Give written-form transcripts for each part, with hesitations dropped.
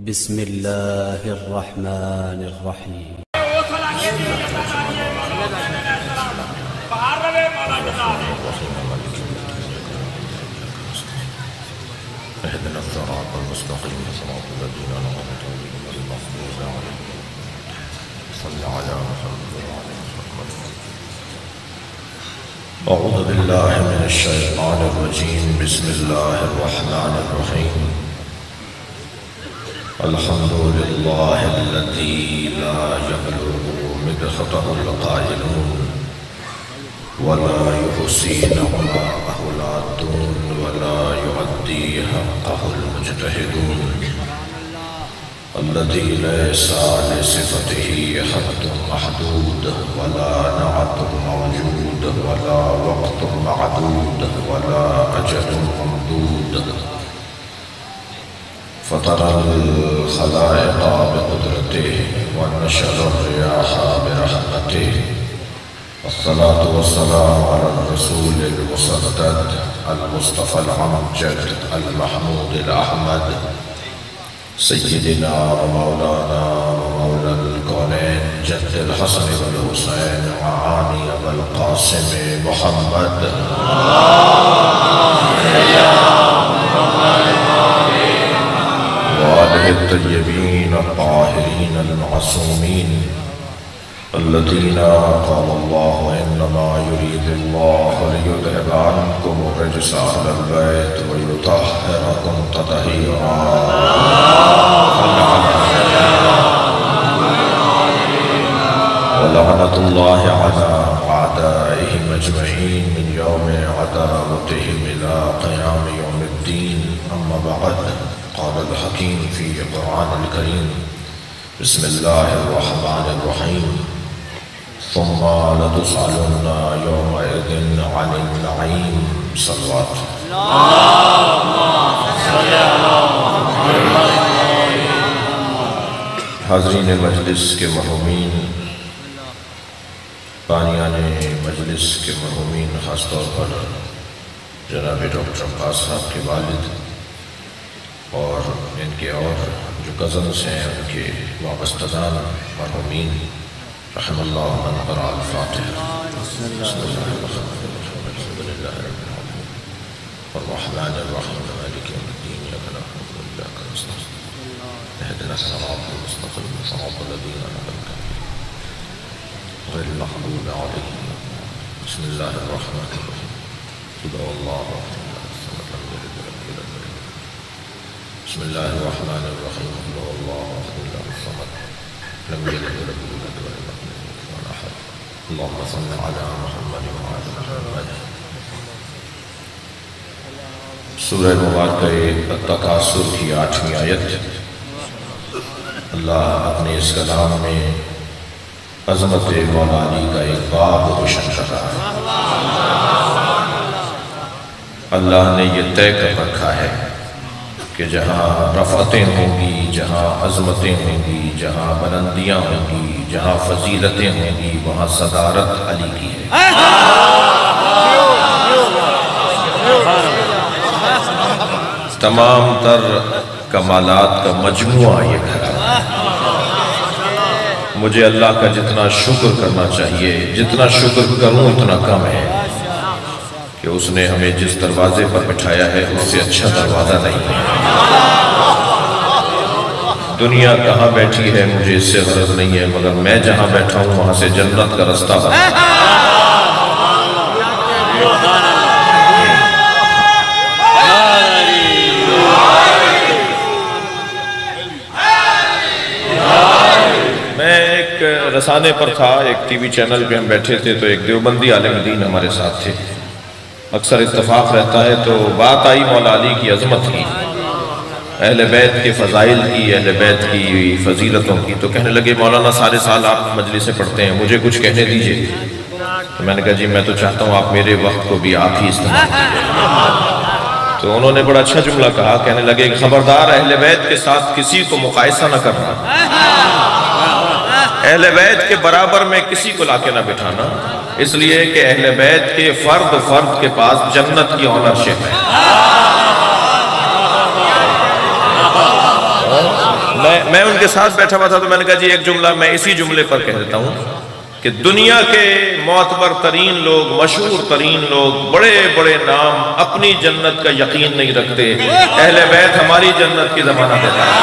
बिस्मिल्लाहिर्रहमानिर्रहीम। अऊज़ु बिल्लाहि मिनश शैतानिर रजीम। बिस्मिल्लाहिर्रहमानिर्रहीम। अल्हम्दुलिल्लाहिल्लज़ी ला यब्लुगु मिदहतहुल क़ाइलून वला युहसीनु मa'हु लादून वला युअद्दी हक़्क़हुल मुज्तहिदून अल्लज़ी लैसा लिसिफ़तिही हद्दुन महदूद वला नअतुन मौजूद वला वक़्तुन मअदूद वला अजलुन ममदूद फ़तरल ख़लाइक़ बिक़ुदरतिही व नशरर रियाह बिरहमतिही अस्सलातु वस्सलामु अला रसूलिल मुसद्दद अल मुस्तफ़ल अमजद अल महमूदिल अहमद सय्यिदिना व मौलाना व मौलल कौनैन जद्दिल हसन वल हुसैन व आनी अबुल क़ासिम मुहम्मद व आलिहि तय्यबीन अत्ताहिरीन अल मासूमीन अल्लज़ीना क़ाला अल्लाहु इन्नमा युरीदुल्लाहु लियुज़हिबा अन्कुम अर्रजसा अहलल बैत व युतahhirakum तत्हीरा। व लअनतुल्लाहि अला अअदाइहिम अजमईन मिन यौमि अदावतिहिम इला क़ियाम यौमिद्दीन। अम्मा बअद। क़ालल हकीम फ़ी क़ुरआनिल करीम बिस्मिल्लाहिर्रहमानिर्रहीम। सुम्मा लतुसअलुन्ना यौमइज़िन अनिन नईम। सल्लल्लाहु हाज़रीन मजलिस के मरहूमीन, बानियान मजलिस के मरहूमीन, ख़ास तौर पर जनाब डॉक्टर अब्बास साहब के वालिद और इनके और जो कज़न्स हैं उनके वाबस्तदान मरहूमीन रहमतुल्लाह मन क़रा अल-फ़ातिहा। अर्रहमानिर्रहीम मालिकि यौमिद्दीन इय्याका नअबुदु व इय्याका नस्तईन इहदिना सिरातल मुस्तक़ीम सिरातल लज़ीना अनअमता अलैहिम गैरिल मग़ज़ूबि अलैहिम। बिस्मिल्लाहिर रहमानिर रहीम। क़ुल हुवल्लाहु अहद अल्लाहु समद लं यलिद व लं यूलद व लम यकुल बिस्मिल्लाहिर रहमानिर रहीम। क़ुल हुवल्लाहु अहद अल्लाहु समद लं यलिद व लं यूलद व लम यकुल lahu कुफुवन अहद। अल्लाहुम्मा सल्लि अला मुहम्मद व आलि मुहम्मद। सूरह मुबारक अत-तकासुर की 8वीं आयत। अल्लाह अपने इस कलाम में अज़मत मौला अली का एक बाब रोशन कर रहा है। अल्लाह ने ये तय कर रखा है कि जहाँ रफ़अतें होंगी, जहाँ अज़मतें होंगी, जहाँ बुलंदियाँ होंगी, जहाँ फजीलतें होंगी, वहाँ सदारत अली की है। तमाम तर कमालात का मजमुआ ये खड़ा है। मुझे अल्लाह का जितना शुक्र करना चाहिए, जितना शुक्र करूं उतना कम है कि उसने हमें जिस दरवाजे पर बिठाया है उससे अच्छा दरवाज़ा नहीं है। दुनिया कहाँ बैठी है मुझे इससे गरज नहीं है, मगर मैं जहाँ बैठा हूँ वहाँ से जन्नत का रास्ता है। मैं एक रसाने पर था, एक टीवी चैनल पे हम बैठे थे, तो एक देवबंदी आलिम दीन हमारे साथ थे। अक्सर इत्तफाक रहता है, तो बात आई मौला अली की अज़मत की, अहले बैत के फ़ज़ाइल की, अहले बैत की फ़जीलतों की। तो कहने लगे मौलाना सारे साल आप मजलिसें पढ़ते हैं, मुझे कुछ कहने दीजिए। तो मैंने कहा जी मैं तो चाहता हूँ आप मेरे वक्त को भी आप ही इस्तेमाल कीजिए। तो उन्होंने बड़ा अच्छा जुमला कहा, कहने लगे खबरदार अहले बैत के साथ किसी को मुकायसा न करना, अहले बैत के बराबर में किसी को लाके ना बिठाना, इसलिए कि अहले बैत के फर्द फर्द के पास जन्नत की ऑनरशिप है। मैं उनके साथ बैठा हुआ था तो मैंने कहा जी एक जुमला मैं इसी जुमले पर कह देता हूँ कि दुनिया के मोतबर तरीन लोग, मशहूर तरीन लोग, बड़े बड़े नाम अपनी जन्नत का यकीन नहीं रखते, अहले बैत हमारी जन्नत की जमानत देता है।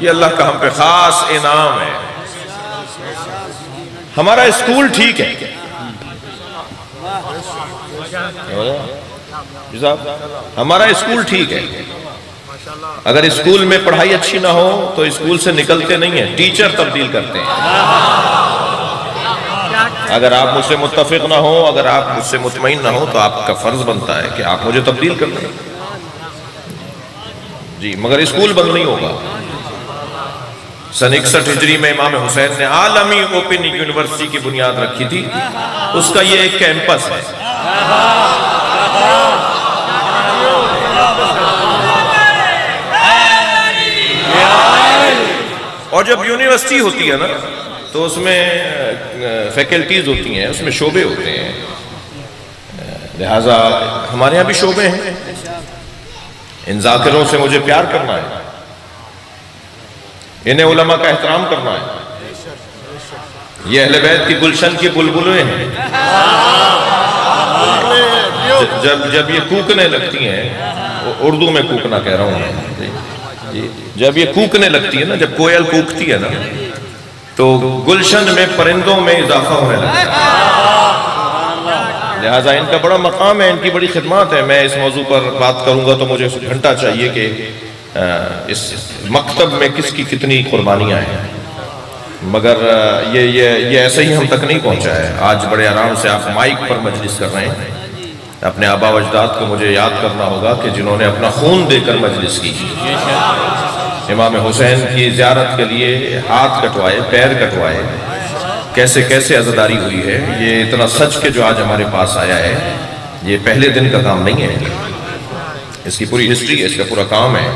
ये अल्लाह का हम पे खास इनाम है। हमारा स्कूल ठीक है, हमारा स्कूल ठीक है। अगर स्कूल में पढ़ाई अच्छी ना हो तो स्कूल से निकलते नहीं है, टीचर तब्दील करते हैं। अगर आप मुझसे मुत्तफिक ना हो, अगर आप मुझसे मुतमईन ना हो तो आपका फर्ज बनता है कि आप मुझे तब्दील कर दें जी, मगर स्कूल बंद नहीं होगा। सन 61 हिजरी में इमाम हुसैन ने आलमी ओपन यूनिवर्सिटी की बुनियाद रखी थी, उसका ये एक कैंपस है। और जब यूनिवर्सिटी होती है ना तो उसमें फैकल्टीज होती हैं, उसमें शोबे होते हैं, लिहाजा हमारे यहाँ भी शोबे हैं। इन जाकिरों से मुझे प्यार करना है, इन्हें उलमा का एहतराम करना है। ये अहले बैत की गुलशन की बुलबुलें हैं। जब ये कूकने लगती हैं, उर्दू में कूकना कह रहा हूं मैं, जब ये कूकने लगती है ना, जब कोयल कूकती है ना तो गुलशन में परिंदों में इजाफा होने लगता है। लिहाजा इनका बड़ा मकाम है, इनकी बड़ी खिदमत है। मैं इस मौजू पर बात करूंगा तो मुझे घंटा चाहिए कि इस मकतब में किसकी कितनी कुर्बानियां हैं, मगर ये ऐसे ही हम तक नहीं पहुंचा है। आज बड़े आराम से आप माइक पर मजलिस कर रहे हैं। अपने आबा अजदाद को मुझे याद करना होगा कि जिन्होंने अपना खून देकर मजलिस की, इमाम हुसैन की ज़ियारत के लिए हाथ कटवाए, पैर कटवाए, कैसे कैसे अज़ादारी हुई है। ये इतना सच के जो आज हमारे पास आया है, ये पहले दिन का काम नहीं है, इसकी पूरी हिस्ट्री है, इसका पूरा काम है।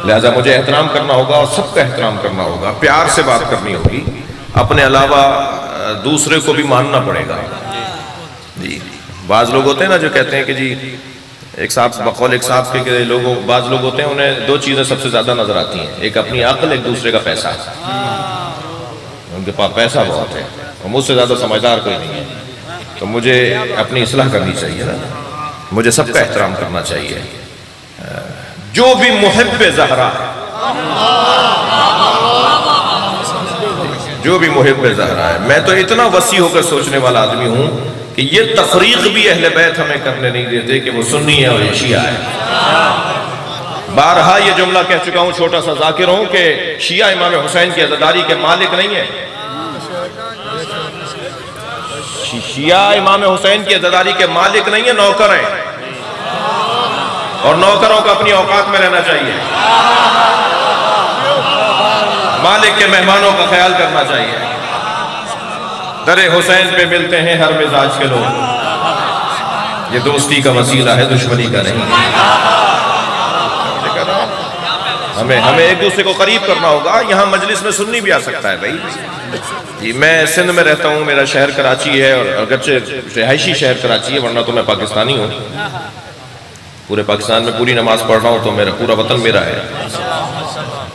लिहाजा मुझे एहतराम करना होगा और सबका एहतराम करना होगा, प्यार से बात करनी होगी, अपने अलावा दूसरे को भी मानना पड़ेगा जी। बाज़ लोग होते हैं ना जो कहते हैं कि जी एक साहब बकौल एक साहब के लोगों, बाज़ लोग होते हैं उन्हें दो चीज़ें सबसे ज़्यादा नजर आती हैं, एक अपनी अक्ल, एक दूसरे का पैसा। उनके पास पैसा बहुत है और मुझसे ज़्यादा समझदार कोई नहीं है, तो मुझे अपनी इस्लाह करनी चाहिए ना, मुझे सबका एहतराम करना चाहिए। जो भी मुहिब्बे ज़हरा है, जो भी मुहिब्बे ज़हरा है, मैं तो इतना वसी होकर सोचने वाला आदमी हूं कि ये तफरीक भी अहले बैत हमें करने नहीं देते कि वो सुन्नी है और ये शिया है। बारहा ये जुमला कह चुका हूं, छोटा सा जाकिर हूं, कि शिया इमाम हुसैन की अज़ादारी के मालिक नहीं है। शिया इमाम हुसैन की अज़ादारी के मालिक नहीं है, नौकर हैं, और नौकरों को अपनी औकात में रहना चाहिए, मालिक के मेहमानों का ख्याल करना चाहिए। दरे हुसैन पे मिलते हैं हर मिजाज के लोग, ये दोस्ती का वसीला है, दुश्मनी का नहीं। हमें एक दूसरे को करीब करना होगा। यहाँ मजलिस में सुन्नी भी आ सकता है भाई। मैं सिंध में रहता हूँ, मेरा शहर कराची है, और अगरचे रिहायशी शहर कराची है, वरना तो मैं पाकिस्तानी हूँ। पूरे पाकिस्तान में पूरी नमाज पढ़ रहा हूँ तो मेरा पूरा वतन मेरा है,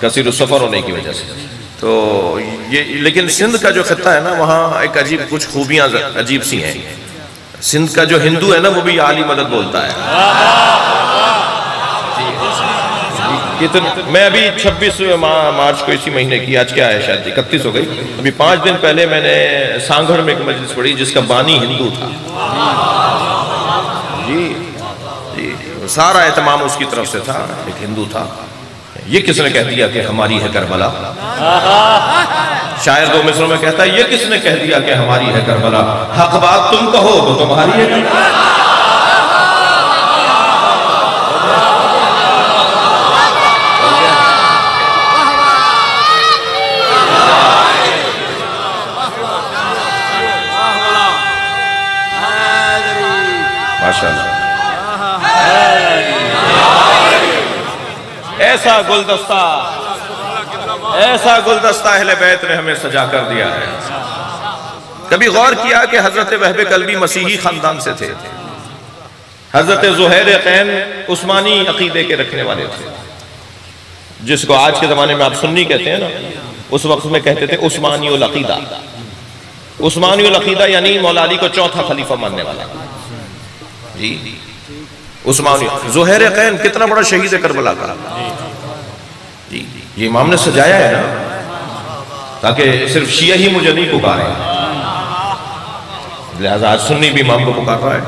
कसीर सफ़र होने की वजह से। तो ये, लेकिन सिंध का जो खत्ता है ना, वहाँ एक अजीब कुछ खूबियाँ अजीब सी हैं। सिंध का जो हिंदू है ना, वो भी आली मदद बोलता है। मैं अभी 26 मार्च को इसी महीने की, आज क्या है, शायद 31 हो गई, अभी 5 दिन पहले मैंने सांगढ़ में एक मजलिस पढ़ी जिसका बानी हिंदू था जी जी, सारा एहतमाम उसकी तरफ से था, एक हिंदू था। ये किसने कह दिया कि हमारी है करबला? शायर दो मिसरों में कहता है, ये किसने कह दिया कि हमारी है करबला? हक बात तुम कहो तो तुम्हारी है करबला। माशाअल्लाह, ऐसा गुलदस्ता अहले बैत ने हमें सजा कर दिया है। कभी गौर किया कि हजरत वहब कल्बी मसीही खानदान से थे, हजरत ज़ुहैर कैन उस्मानी अकीदे के रखने वाले थे, जिसको आज के ज़माने में आप सुन्नी कहते हैं ना, उस वक्त में कहते थे उस्मानी उल अकीदा। उस्मानी उल अकीदा यानी मौला अली को चौथा खलीफा मानने वाला जी। उस्मानी ज़ुहैर कैन कितना बड़ा शहीद है करबला का जी। ये इमाम ने सजाया है ना, ताकि सिर्फ शिया ही मुझे नहीं पुकारे, लिहाजा आज सुन्नी भी इमाम को पुकार रहा है,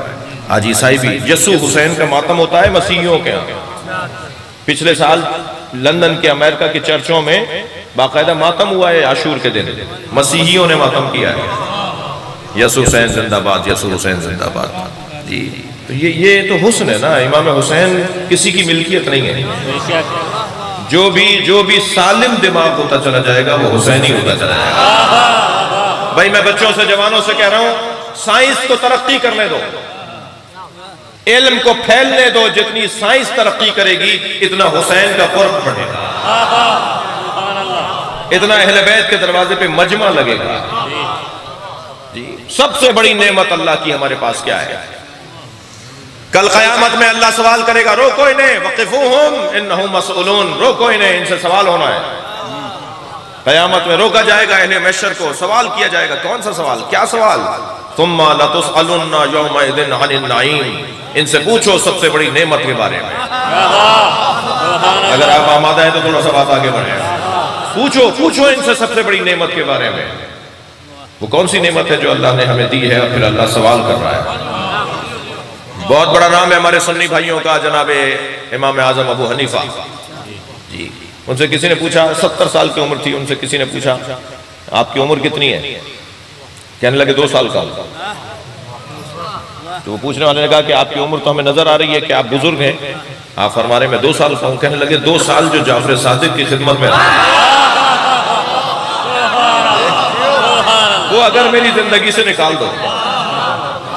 आज ईसाई भी। यसु हुसैन का मातम होता है मसीहियों के यहाँ। पिछले साल लंदन के अमेरिका के चर्चों में बाकायदा मातम हुआ है आशूर के दिन, मसीहियों ने मातम किया है, यसु हुसैन जिंदाबाद, यसु हुसैन जिंदाबाद जी। तो ये तो हुस्न है ना, इमाम हुसैन किसी की मिल्कियत नहीं है। जो भी सालिम दिमाग होता चला जाएगा वो हुसैनी होता चला जाएगा। भाई मैं बच्चों से, जवानों से कह रहा हूं, साइंस को तरक्की करने दो, इल्म को फैलने दो। जितनी साइंस तरक्की करेगी इतना हुसैन का कुर्ब बढ़ेगा, इतना अहले बैत के दरवाजे पे मजमा लगेगा जी। सबसे बड़ी नेमत अल्लाह की हमारे पास क्या है? कल क़यामत में अल्लाह सवाल करेगा, रोको इन्हें, वक़िफ़ूहुम इन्नहुम मसऊलून, रोको इन्हें, इनसे सवाल होना है। क़यामत में रोका जाएगा अहले महशर को, सवाल किया जाएगा। कौन सा सवाल? क्या सवाल? सुम्मा लतुसअलुन्ना यौमइज़िन अनिन नईम, इनसे पूछो सबसे बड़ी नेमत के बारे में। अगर आप आमादा है तो थोड़ा सा बात आगे बढ़े। पूछो इनसे सबसे बड़ी नेमत के बारे में। वो कौन सी नेमत है जो अल्लाह ने हमें दी है? और फिर अल्लाह सवाल कर रहा है। बहुत बड़ा नाम है हमारे सुन्नी भाइयों का, जनाबे इमाम आजम अबू हनीफा जी। उनसे किसी ने पूछा, 70 साल की उम्र थी, उनसे किसी ने पूछा आपकी उम्र कितनी है? कहने लगे 2 साल का। तो वो पूछने वाले ने कहा कि आपकी उम्र तो हमें नजर आ रही है कि आप बुजुर्ग हैं, आप फरमा रहे मैं 2 साल का हूं। कहने लगे 2 साल जो जाफर सादिक की खिदमत में वो अगर मेरी जिंदगी से निकाल दो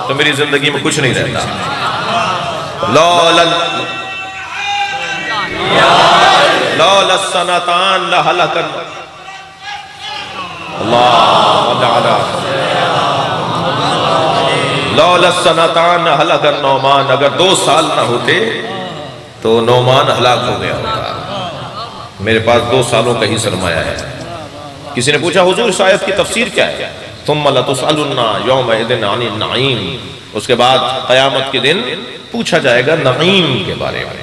तो मेरी जिंदगी में कुछ नहीं रहता। सनातान लहलकन सनातान हलकन नौमान, अगर 2 साल ना होते तो नौमान हलाक हो गया होता। मेरे पास 2 सालों का ही सरमाया है। किसी ने पूछा हुजूर इस आयत की तफसीर क्या है? सुम्मा लतुसअलुन्ना यौमइज़िन अनिन नईम, उसके बाद क़यामत के दिन पूछा जाएगा नईम के बारे में।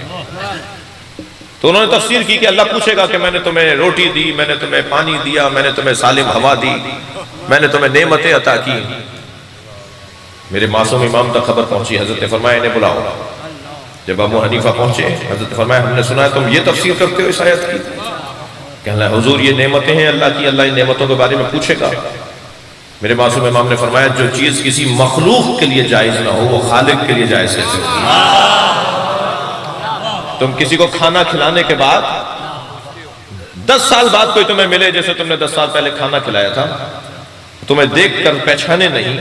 तो उन्होंने तफसीर की कि अल्लाह पूछेगा कि मैंने तुम्हें रोटी दी, मैंने तुम्हें पानी दिया, मैंने तुम्हें सालिम हवा दी, मैंने तुम्हें नेमतें अता की। मेरे मासूम इमाम तक खबर पहुंची, हजरत फरमाया इन्हें बुलाओ। जब अबू हनीफा पहुंचे, हजरत फरमाया हमने सुना है तुम ये तफसीर करते हो इस आयत की। कहना हुजूर ये नेमतें हैं अल्लाह की, अल्लाह इन नेमतों के बारे में पूछेगा। मेरे मासूम इमाम ने फरमाया जो चीज किसी मखलूक के लिए जायज ना हो वो खालिक के लिए जायज कैसे होगी? तुम किसी को खाना खिलाने के बाद 10 साल बाद कोई तुम्हें मिले, जैसे तुमने 10 साल पहले खाना खिलाया था, तुम्हें देख कर पहचाने नहीं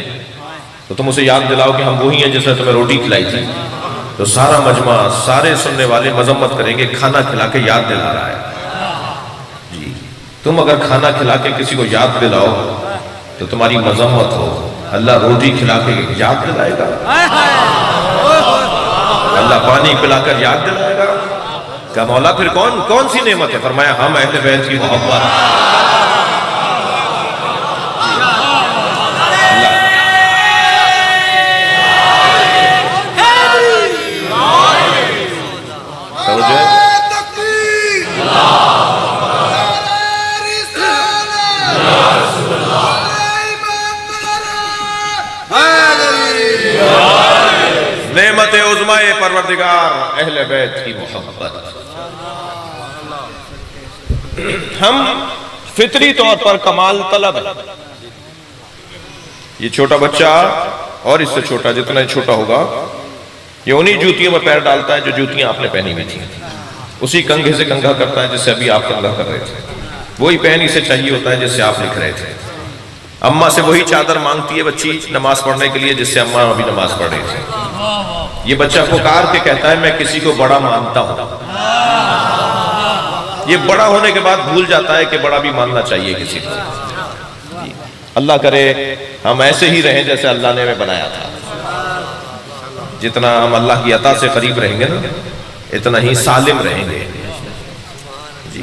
तो तुम उसे याद दिलाओ कि हम वही हैं जिसने तुम्हें रोटी खिलाई थी, तो सारा मजमा, सारे सुनने वाले मजम्मत करेंगे खाना खिला के याद दिला रहा है जी। तुम अगर खाना खिला के किसी को याद दिलाओ तो तुम्हारी मजम्मत हो, अल्लाह रोटी खिला के याद दिलाएगा, अल्लाह पानी पिलाकर याद दिलाएगा। क्या मौला फिर कौन सी नेमत है? फरमाया हम अहले बैत की मोहब्बत। नेमत उज़्मा-ए परवरदिगार अहले बैत की मोहब्बत। हम फितरी तौर पर कमाल तलब है। ये छोटा बच्चा और इससे छोटा, जितना छोटा होगा, ये उन्हीं जूतियों में पैर डालता है जो जूतियां आपने पहनी हुई थी, उसी कंघे से कंघा करता है जिससे अभी आप कंघा कर रहे थे, वही पहन इसे चाहिए होता है जिससे आप लिख रहे थे। अम्मा से वही चादर मांगती है बच्ची नमाज पढ़ने के लिए जिससे अम्मा अभी नमाज पढ़ रही थी। ये बच्चा पुकार के कहता है मैं किसी को बड़ा मानता हूं। ये बड़ा होने के बाद भूल जाता है कि बड़ा भी मानना चाहिए किसी को। अल्लाह करे हम ऐसे ही रहें जैसे अल्लाह ने हमें बनाया था। जितना हम अल्लाह की अता से करीब रहेंगे ना, इतना ही सालिम रहेंगे। जी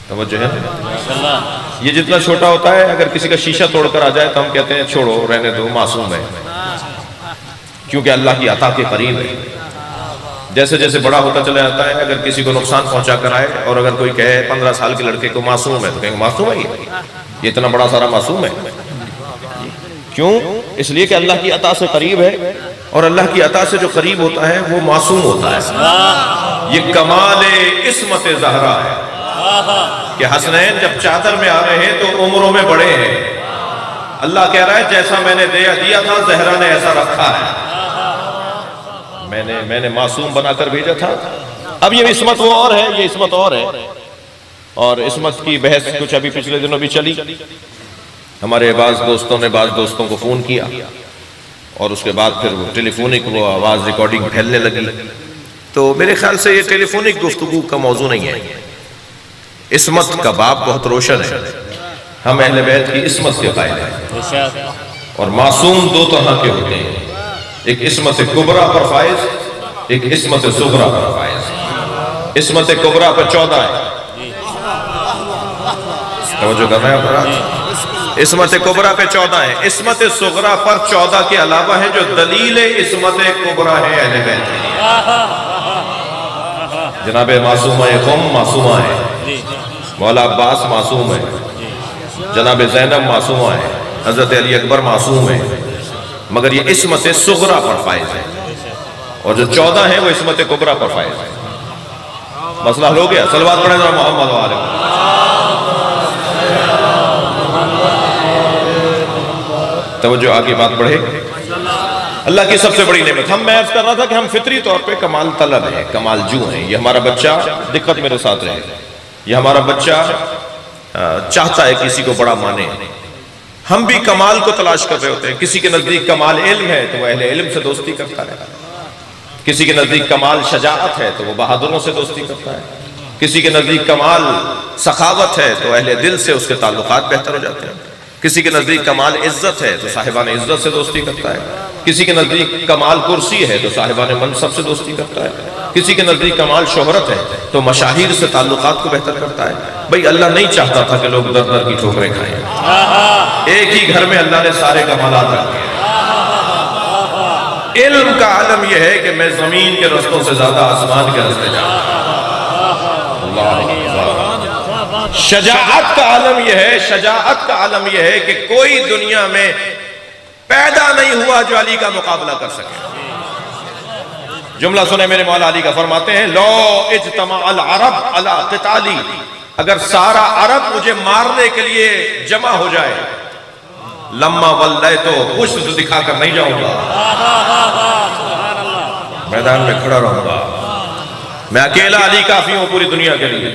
तवज्जो है ना। ये जितना छोटा होता है, अगर किसी का शीशा तोड़कर आ जाए तो हम कहते हैं छोड़ो, रहने दो, मासूम है, क्योंकि अल्लाह की अता के करीब है। जैसे जैसे बड़ा होता चला जाता है, अगर किसी को नुकसान पहुंचा कर आए और अगर कोई कहे 15 साल के लड़के को मासूम है, तो कहेंगे मासूम है ये इतना बड़ा सारा मासूम है। क्यों? इसलिए कि अल्लाह की अता से करीब है, और अल्लाह की अता से जो करीब होता है वो मासूम होता है। ये कमाल इस्मत ज़हरा है कि हसनैन जब चादर में आ रहे हैं तो उम्रों में बड़े हैं। अल्लाह कह रहा है जैसा मैंने दिया था ज़हरा ने ऐसा रखा है, मैंने मासूम बनाकर भेजा था। अब ये इस्मत वो और है, ये इस्मत और है। और इस्मत की बहस कुछ अभी पिछले दिनों भी चली। हमारे बाज़ दोस्तों ने बाज़ दोस्तों को फ़ोन किया और उसके बाद फिर वो टेलीफोनिक वो आवाज़ रिकॉर्डिंग फैलने लगी। तो मेरे ख्याल से ये टेलीफोनिक गुफ्तगू का मौजू नहीं है। इस्मत का बाब बहुत रोशन है। हम अहले बैत की इस्मत के कायल हैं। और मासूम दो तरह के होते हैं, एक इस्मत कुबरा पर फायज, एक इस्मत सुगरा पर फायज। इस्मत कुबरा पर 14 है, तवज्जो कर रहे हैं। इस्मत कुबरा पे 14 है, इस्मत सुगरा पर 14 के अलावा है जो दलील इस्मत कुबरा है अहले बैत के लिए। जनाबे मासूमा क़ौम मासूमा है, मौला अब्बास मासूम है, जनाबे ज़ैनब मासूमा है, हज़रत अली अकबर मासूम है, मगर ये इस्मत सुगरा पर फायज है। और जो 14 है वो इस्मत कुबरा पर फायज है। मसला हो गया। सलवात पढ़े जरा मोहम्मद वाले। तवज्जो, आगे बात बढ़े। अल्लाह की सबसे बड़ी नेमत, मैं अर्ज कर रहा था कि हम फितरी तौर पे कमाल तलब है, कमाल जू हैं। ये हमारा बच्चा, दिक्कत मेरे साथ रहे, ये हमारा बच्चा चाहता है किसी को बड़ा माने। हम भी कमाल को तलाश कर रहे होते हैं। किसी के नजदीक कमाल इल्म है तो वह अहले इल्म से दोस्ती करता है, किसी के नजदीक कमाल शजाअत है तो वह बहादुरों से दोस्ती करता है, किसी के नजदीक कमाल सखावत है तो अहले दिल से उसके ताल्लुकात बेहतर हो जाते हैं, किसी के नजदीक कमाल इज्जत है तो साहिबान इज्जत से दोस्ती करता है, किसी के नजदीक कमाल कुर्सी है तो साहिबान मनसब से दोस्ती करता है, किसी के नजदीक कमाल शोहरत है तो मशाहिर से ताल्लुकात को बेहतर करता है। भाई अल्लाह नहीं चाहता था कि लोग दर दर की ठोकरें खाएं। एक ही घर में अल्लाह ने सारे कमालात रखे हैं। इल्म का आलम यह है कि मैं जमीन के रस्तों से ज्यादा आसमान के रस्ते जाता हूं। शजाअत का आलम यह है, शजाअत का आलम यह है कि कोई दुनिया में पैदा नहीं हुआ जो अली का मुकाबला कर सके। जुमला सुने मेरे मौला अली का, फरमाते हैं लो इज्तमा अल अरब अला क़िताली, अगर सारा अरब मुझे मारने के लिए जमा हो जाए, लम्मा वल्लै तो पुष्ट तो दिखाकर नहीं जाऊंगा, मैदान में खड़ा रहूंगा, मैं अकेला अली काफी हूं पूरी दुनिया के लिए।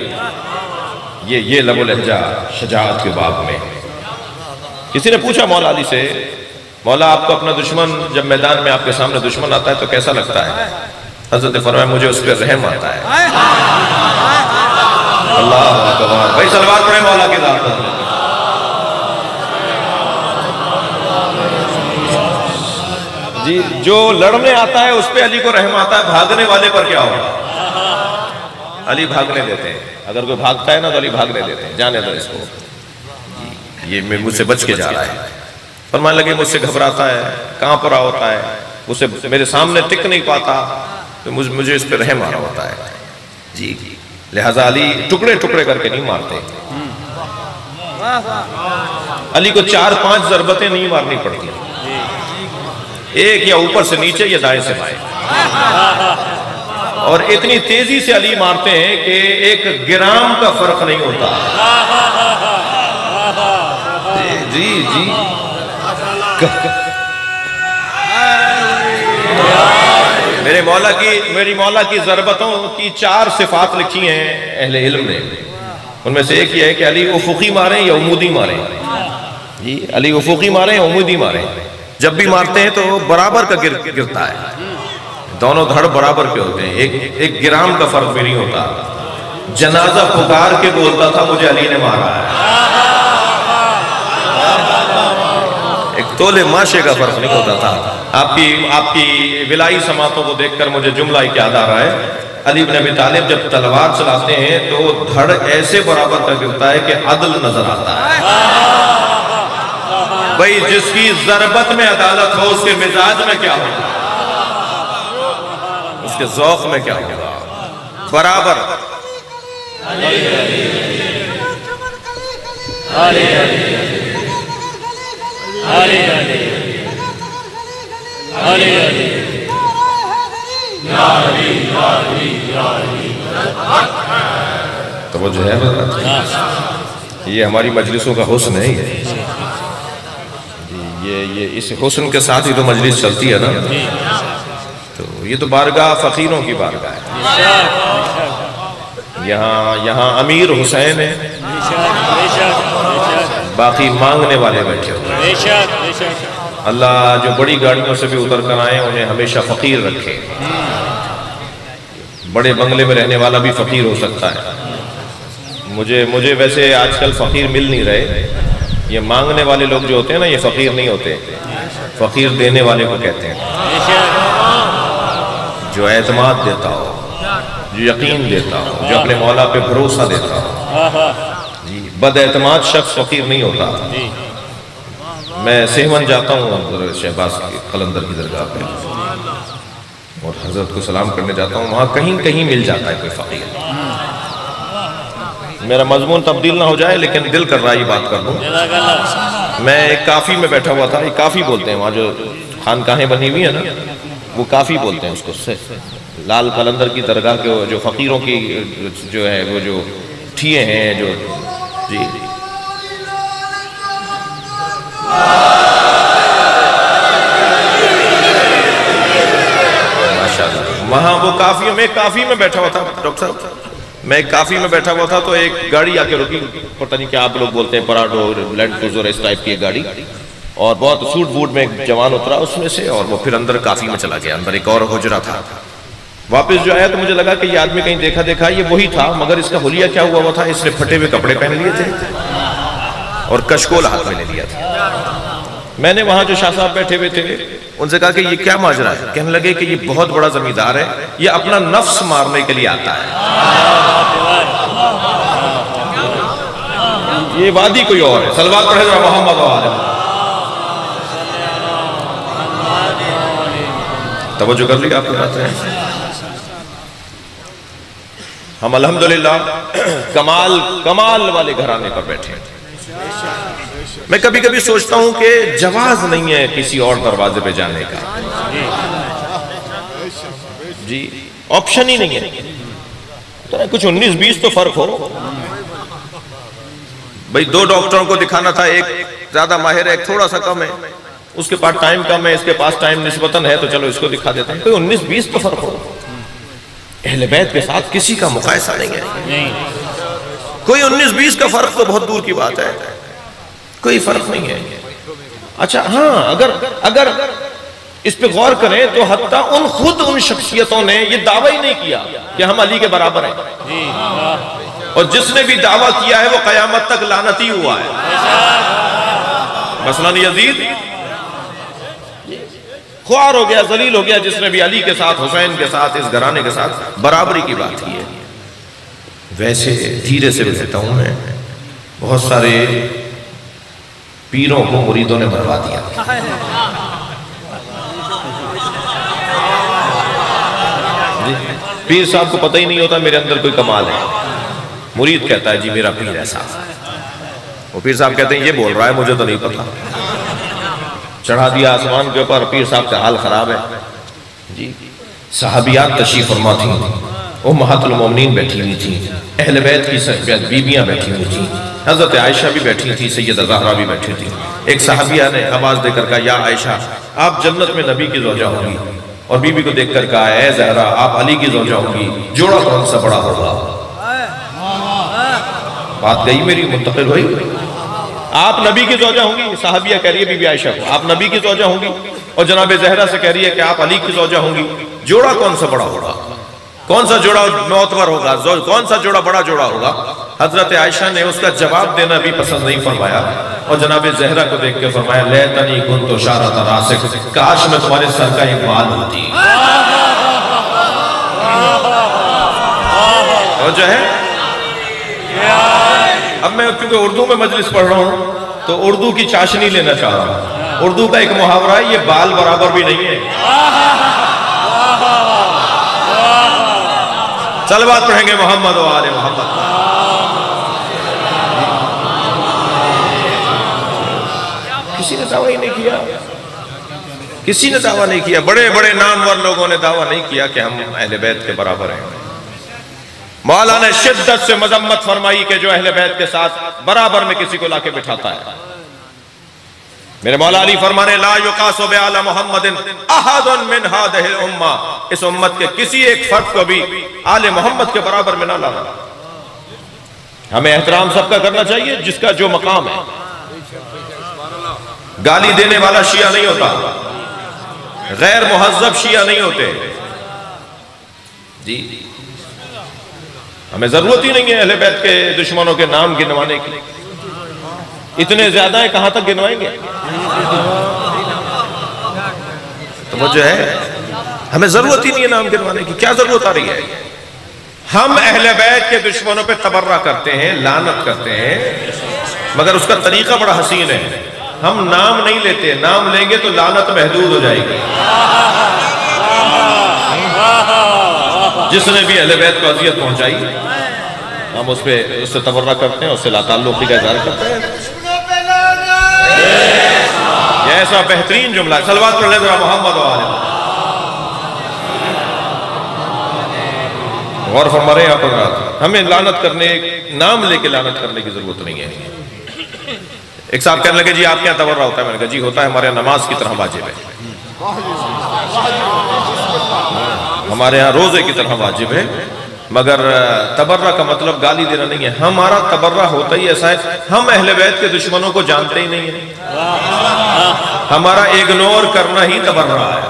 ये लबो लहजा शजाअत के बाब में। किसी ने पूछा मौला अली से, मौला आपको अपना दुश्मन जब मैदान में आपके सामने दुश्मन आता है तो कैसा लगता है? हज़रत ने फरमाया मुझे उस पर रहम आता है। अल्लाह अकबर। भाई सलवात पढ़े मौला की ज़ात पर। जी, जो लड़ने आता है उस पर अली को रहम आता है, भागने वाले पर क्या होगा? अली भागने देते हैं। अगर कोई भागता है ना तो अली भागने देते हैं, जाने दो इसको, ये मुझसे बच के जा रहा है। फरमाने लगे मुझसे घबराता है, कहाँ पर होता है, मुझसे मेरे सामने टिक नहीं पाता, तो मुझे इस पर रहम आ रहा होता है। जी, लिहाजा अली टुकड़े टुकड़े करके नहीं मारते। अली को 4-5 ज़रबतें नहीं मारनी पड़ती, एक या ऊपर से नीचे या दाएं से बाएं, और इतनी तेजी से अली मारते हैं कि 1 ग्राम का फर्क नहीं होता। जी जी, मेरी मौला की ज़रबतों की 4 सिफात लिखी हैं अहले इल्म ने। उनमें से एक ये है कि अली उफुकी मारें या उमूदी मारें। जी, अली उफुकी मारें या उमूदी मारें, जब भी मारते हैं तो बराबर का गिरता है, दोनों धड़ बराबर के होते हैं, एक ग्राम का फर्क भी नहीं होता। जनाजा पुकार के बोलता था मुझे अली ने मारा है। तोले माशे का फर्क नहीं होता था। आपकी विलाई समातों को देखकर मुझे जुमला ही याद आ रहा है। अली इब्न अबी तालिब जब तलवार चलाते हैं तो धड़ ऐसे बराबर का गिरता है कि अदल नजर आता है। भाई जिसकी जरबत में अदालत हो उसके मिजाज में क्या होगा, उसके ज़ौक़ में क्या होगा, बराबर। तो वो जो है ये हमारी मजलिसों का हुस्न है। ये इस हुस्न के साथ ही तो मजलिस चलती है ना। तो ये तो बारगाह फ़कीरों की बारगाह है। यहाँ अमीर हुसैन है, बाकी मांगने वाले बैठे हुए। अल्लाह जो बड़ी गाड़ियों से भी उतर कर आए उन्हें हमेशा फ़कीर रखे। बड़े बंगले में रहने वाला भी फ़कीर हो सकता है। मुझे वैसे आजकल फ़कीर मिल नहीं रहे। ये मांगने वाले लोग जो होते हैं ना, ये फ़कीर नहीं होते, फ़कीर देने वाले को कहते हैं। जो एतमाद देता हो, जो यकीन देता हो, जो अपने मौला पे भरोसा देता हो। जी, बदएतमाद शख्स फ़कीर नहीं होता। मैं सेहवन जाता हूँ शहबाज की कलंदर की दरगाह पे और हजरत को सलाम करने जाता हूँ। वहाँ कहीं कहीं मिल जाता है कोई फ़कीर। मेरा मजमून तब्दील ना हो जाए लेकिन दिल कर रहा है ये बात कर दूँ। मैं एक काफ़ी में बैठा हुआ था। ये काफ़ी बोलते हैं वहाँ जो खानकाहें बनी हुई है ना, वो काफ़ी बोलते हैं उसको। लाल कलंदर की दरगाह के जो फ़कीरों की जो है वो जो ठिये हैं जो जी माशाल्लाह, वहाँ वो काफ़ी में बैठा हुआ था। डॉक्टर साहब, मैं काफ़ी में बैठा हुआ था तो एक गाड़ी आके रुकी। पता नहीं क्या आप लोग बोलते हैं, पराडो, लैंड क्रूजर, इस टाइप की एक गाड़ी। और बहुत सूट बूट में एक जवान उतरा उसमें से और वो फिर अंदर काफ़ी में चला गया। अंदर एक और हुजरा था। वापस जो आया तो मुझे लगा कि ये आदमी कहीं देखा ये वही था, मगर इसका हुलिया क्या हुआ था, इसने फटे हुए कपड़े पहन लिए थे और कशकोल हाथ में ले लिया था। मैंने वहां जो शाह साहब बैठे हुए थे उनसे कहा कि ये क्या माजरा है। कहने लगे कि ये बहुत बड़ा जमींदार है, ये अपना नफ्स मारने के लिए आता है। ये वादी कोई और है। सलवात पढ़े जरा मोहम्मद। तवज्जो कर लिया आपको बात है। हम अल्हम्दुलिल्लाह कमाल वाले घराने पर बैठे हैं। मैं कभी कभी सोचता हूं कि जवाज नहीं है किसी और दरवाजे पे जाने का। जी, ऑप्शन ही नहीं है। तो कुछ 19-20 तो फर्क हो भाई। 2 डॉक्टरों को दिखाना था, एक ज्यादा माहिर है, एक थोड़ा सा कम है, उसके पास टाइम कम है, इसके पास टाइम निस्बतन है, तो चलो इसको दिखा देते हैं। कोई 19-20 तो फर्क हो। अहले बैत के साथ किसी का मुकायसा नहीं है। कोई 19-20 का फर्क तो बहुत दूर की बात है, कोई फर्क नहीं है। अच्छा हाँ, अगर इस पे गौर करें तो हत्ता खुद उन शख्सियतों ने ये दावा ही नहीं किया कि हम अली के बराबर हैं, और जिसने भी दावा किया है वो कयामत तक लानती हुआ है। मसलन यजीद ख्वार हो गया, जलील हो गया, जिसने भी अली के साथ, हुसैन के साथ, इस घराने के साथ बराबरी की बात की है। वैसे धीरे से कहता हूं मैं, बहुत सारे पीरों को मुरीदों ने मरवा दिया। पीर साहब को पता ही नहीं होता मेरे अंदर कोई कमाल है। मुरीद कहता है जी मेरा पीर ऐसा, वो पीर साहब कहते हैं ये बोल रहा है, मुझे तो नहीं पता। चढ़ा दिया आसमान के ऊपर, पीर साहब का हाल खराब है जी। सहाबियात तशरीफ फरमा थी, उम्महातुल मोमिनीन बैठी हुई थी, अहले बैत की बीबियां बैठी हुई थी, हजरत आयशा भी बैठी थी, सैयदा ज़हरा भी बैठी थी। एक सहाबिया ने आवाज देकर कहा, या आयशा आप जन्नत में नबी की ज़ौजा होंगी, और बीबी को देखकर कहा, ए ज़हरा आप अली की ज़ौजा होंगी, जोड़ा कौन सा बड़ा होगा। बात गई मेरी, मुंतकिल हुई। आप नबी की ज़ौजा होंगी, साहबिया कह रही है बीबी आयशा को, आप नबी की ज़ौजा होंगी, और जनाब ज़हरा से कह रही है कि आप अली की ज़ौजा होंगी, जोड़ा कौन सा बड़ा होगा, कौन सा जोड़ा मौतबर होगा, कौन सा जोड़ा बड़ा जोड़ा होगा। हजरत आयशा ने उसका जवाब देना भी पसंद नहीं फरमाया और जनाब जहरा को देख के फरमाया लैतनी कुन्तु शारत रासिक, काश मैं तुम्हारे सर का एक बाल होती। और जो है अब मैं क्योंकि उर्दू में मजलिस पढ़ रहा हूं तो उर्दू की चाशनी लेना चाह रहा हूं। उर्दू का एक मुहावरा है, ये बाल बराबर भी नहीं है। चल बात पढ़ेंगे मोहम्मद व आले मोहम्मद। किसी ने दावा ही नहीं किया, किसी ने दावा नहीं किया। बड़े बड़े नामवर लोगों ने दावा नहीं किया कि हम अहले बैत के बराबर हैं। मौला ने शिद्दत से मजम्मत फरमाई कि जो अहले बैत के साथ बराबर में किसी को लाके बिठाता है। मेरे मौला अली फरमाने ला युकासु बिआला मुहम्मदिन अहदुन मिन हादिहिल उम्मा, इस उम्मत के किसी एक फर्द को भी आले मोहम्मद के बराबर में ना लाना। हमें एहतराम सबका करना चाहिए जिसका जो मकाम है। गाली देने वाला शिया नहीं होता, गैर मुहज्जब शिया नहीं होते जी। हमें जरूरत ही नहीं है अहले बैत के दुश्मनों के नाम गिनवाने की, इतने ज्यादा है, कहां तक गिनवाएंगे। तो वो जो है हमें जरूरत ही नहीं है नाम गिनवाने की, क्या जरूरत आ रही है। हम अहले बैत के दुश्मनों पे तबर्रा करते हैं, लानत करते हैं, मगर उसका तरीका बड़ा हसीन है। हम नाम नहीं लेते, नाम लेंगे तो लानत महदूद हो जाएगी। जिसने भी अहले बैत को अजियत पहुंचाई हम उस पर उससे तबर्रा करते हैं, उससे लाताल्लुकी का इज़हार करते हैं। ऐसा बेहतरीन जुमला, सलवात पढ़ ले जरा मोहम्मद वाले। गौर फरमा रहे हैं आप, हमें लानत करने, नाम लेके लानत करने की जरूरत नहीं है। एक साहब कहने लगे जी आपके यहाँ तबर्रा होता है? मैंने कहा जी होता है, हमारे यहाँ नमाज की तरह वाजिब है, हमारे यहाँ रोजे की तरह वाजिब है, मगर तबर्रा का मतलब गाली देना नहीं है। हमारा तबर्रा होता ही ऐसा है, हम अहले बैत के दुश्मनों को जानते ही नहीं है, हमारा इग्नोर करना ही तबर्रा है।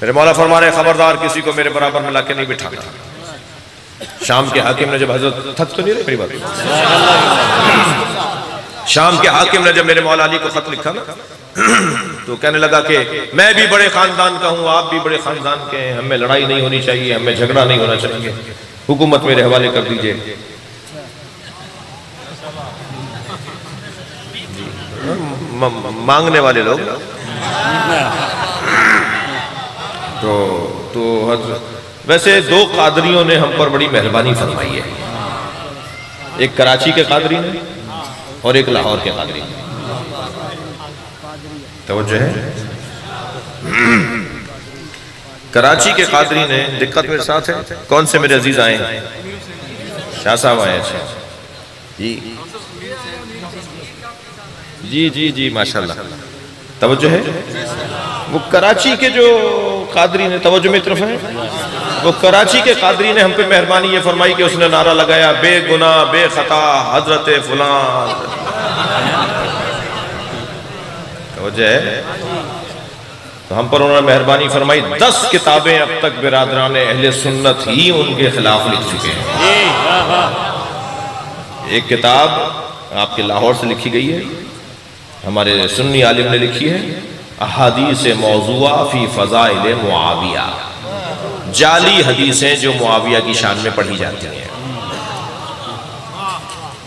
मेरे मौला फरमा रहे खबरदार किसी को मेरे बराबर में लाके नहीं बिठाना। शाम के हाकिम ने जब हजरत थक तो नहीं रहे मेरी बात, शाम के हाकिम ने जब मेरे मौला अली को खत लिखा ना तो कहने लगा कि मैं भी बड़े खानदान का हूं, आप भी बड़े खानदान के हैं, हमें लड़ाई नहीं होनी चाहिए, हमें झगड़ा नहीं होना चाहिए, हुकूमत मेरे हवाले कर दीजिए। मांगने वाले लोग तो वैसे दो कादरियों ने हम पर बड़ी मेहरबानी फरमाई है, एक कराची के कादरी ने और एक लाहौर के कादरी ने। तवज्जो है, कराची के कादरी ने, दिक्कत मेरे साथ है, कौन से मेरे अजीज आए हैं? शाह साहब आए हैं जी जी जी जी माशाल्लाह। तवज्जो है, वो कराची के जो कादरी ने, तवज्जो मेरी तरफ है, वो कराची के कादरी ने हम पे मेहरबानी ये फरमाई कि उसने नारा लगाया बेगुनाह बेखता हजरत फुलान। तवज्जो है, तो हम पर उन्होंने मेहरबानी फरमाई। 10 किताबें अब तक बिरादरान अहले सुन्नत ही उनके खिलाफ लिख चुके हैं। एक किताब आपके लाहौर से लिखी गई है, हमारे सुन्नी आलिम ने लिखी है, अहादीस मौज़ूआ फी फ़ज़ाइल मुआविया, जाली हदीसें जो मुआविया की शान में पढ़ी जाती हैं।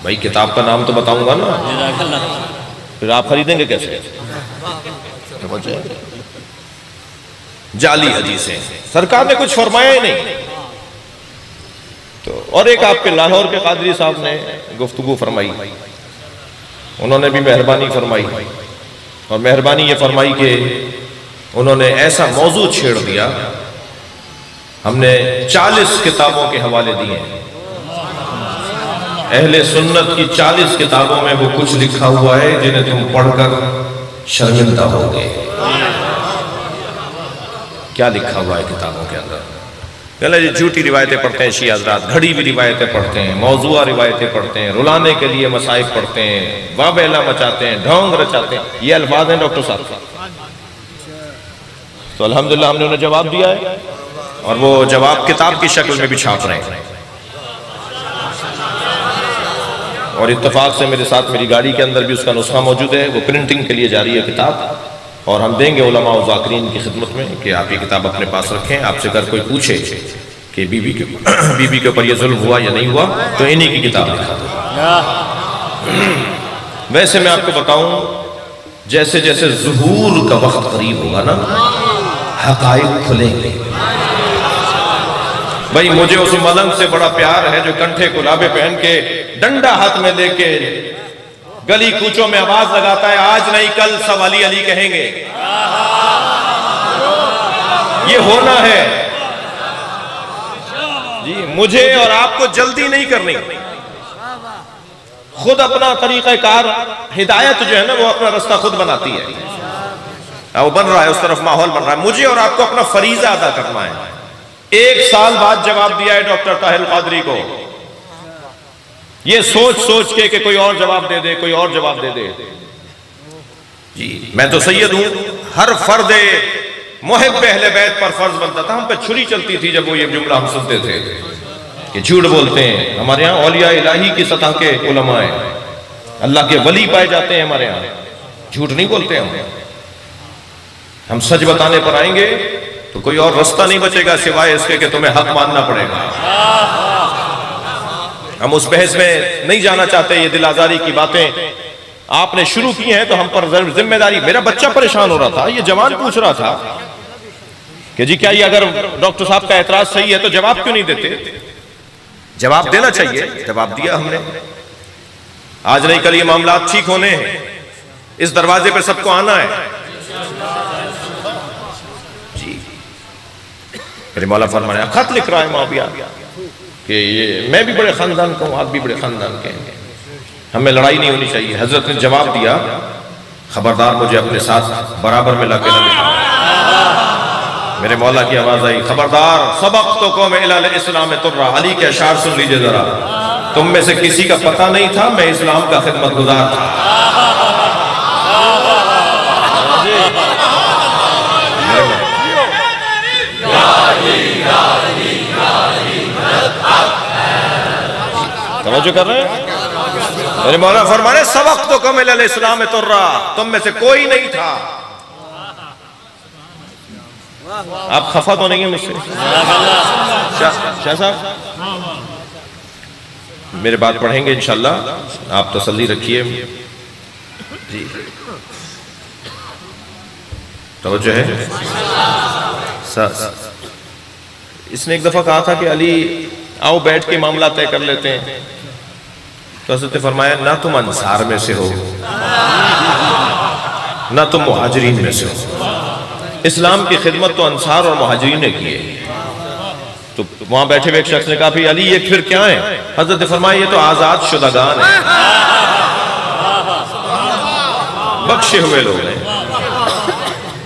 भाई किताब का नाम तो बताऊंगा ना, फिर आप खरीदेंगे कैसे? जाली हदीसें, सरकार ने कुछ फरमाया ही नहीं। तो और एक आपके लाहौर के कादरी साहब ने गुफ्तगू फरमाई, उन्होंने भी मेहरबानी फरमाई, और मेहरबानी ये फरमाई कि उन्होंने ऐसा मौजू छेड़ दिया, हमने 40 किताबों के हवाले दिए, अहले सुन्नत की 40 किताबों में वो कुछ लिखा हुआ है जिन्हें तुम पढ़कर शर्मिंदा होगे। क्या लिखा हुआ है किताबों के अंदर? कहला जी झूठी रिवायतें पढ़ते हैं शिया हज़रात, घड़ी भी रिवायतें पढ़ते हैं, मौजूआ रिवायतें पढ़ते हैं, रुलाने के लिए मसाइब पढ़ते हैं, वाबेला मचाते हैं, ढोंग रचाते हैं। ये अल्फाज हैं डॉक्टर साहब। तो अल्हम्दुलिल्लाह हमने उन्हें जवाब दिया है और वो जवाब किताब की शक्ल में भी छाप रहे हैं। और इत्तेफाक से मेरे साथ मेरी गाड़ी के अंदर भी उसका नुस्खा मौजूद है, वो प्रिंटिंग के लिए जा रही है किताब, और हम देंगे उलमा और ज़ाकिरीन की खिदमत में कि आप ये किताब अपने पास रखें। आपसे अगर कोई पूछे कि बीबी के ऊपर ये जुल्म हुआ या नहीं हुआ तो इन्हीं की किताब दिखा दो। वैसे मैं आपको बताऊं, जैसे जैसे ज़ुहूर का वक्त करीब होगा ना, हक़ाइक़ खुलेंगे। भाई मुझे उस मलंग से बड़ा प्यार है जो कंठे गुलाबे पहन के डंडा हाथ में लेके गली कूचों में आवाज लगाता है, आज नहीं कल सब अली अली कहेंगे। ये होना है जी। मुझे और आपको जल्दी नहीं करनी, खुद अपना तरीक़ाकार, हिदायत जो है ना वो अपना रास्ता खुद बनाती है, वो बन रहा है, उस तरफ माहौल बन रहा है। मुझे और आपको अपना फरीजा अदा करना है। 1 साल बाद जवाब दिया है डॉक्टर ताहिर कादरी को, ये सोच सोच के कि कोई और जवाब दे दे, कोई और जवाब दे दे। जी मैं तो सैयद हूं, हर फर्द मुहिब अहले बैत पर फर्ज बनता था। हम पे छुरी चलती थी जब वो ये जुमला हम सुनते थे कि झूठ बोलते हैं। हमारे यहाँ औलिया इलाही की सतह के उलमा हैं, अल्लाह के वली पाए जाते हैं हमारे यहाँ, झूठ नहीं बोलते हम सच बताने पर आएंगे तो कोई और रास्ता नहीं बचेगा सिवाय इसके कि तुम्हें हक मानना पड़ेगा। हम उस बहस में नहीं जाना चाहते, ये दिल आजारी की बातें आपने शुरू की हैं तो हम पर जिम्मेदारी। मेरा बच्चा परेशान हो रहा था, ये जवान पूछ रहा था कि जी क्या ये अगर डॉक्टर साहब का एतराज सही है तो जवाब क्यों नहीं देते? जवाब देना चाहिए, जवाब दिया हमने। आज नहीं कल ये मामला ठीक होने हैं, इस दरवाजे पे सबको आना है जी। मेरे मौला फरमाया, खत लिख रहा है मुआविया कि ये मैं भी बड़े खानदान का हूं, आप भी बड़े खानदान के हैं, हमें लड़ाई नहीं होनी चाहिए। हजरत ने जवाब दिया, खबरदार मुझे अपने साथ बराबर में लाके न बिठाओ। मेरे मौला की आवाज आई, खबरदार सबक़्तुकुम इलल इस्लाम तुर्रा। अली के अशार सुन लीजिए जरा, तुम में से किसी का पता नहीं था मैं इस्लाम का खिदमतगुजार था। समझो कर रहे हैं? मेरे मौला फरमाने, सबक़्तुकुम इलल इस्लाम तुर्रा, तुम में से कोई नहीं था। आप खफा तो नहीं है मुझसे शाह साहब? मेरे बात पढ़ेंगे इंशाल्लाह, आप तसल्ली रखिए जी। तवज्जो है। इसने एक दफा कहा था कि अली आओ बैठ के मामला तय कर लेते हैं, तो हज़रत फरमाया, ना तुम अंसार में से हो ना तुम मुहाजिरीन में से हो। इस्लाम की खिदमत तो अंसार और मुहाजिरीन ने की है। तो वहां बैठे हुए एक शख्स ने कहा, भाई अली ये फिर क्या है? हज़रत फरमाया, ये तो आजाद शुदागान है, बख्शे हुए लोग हैं,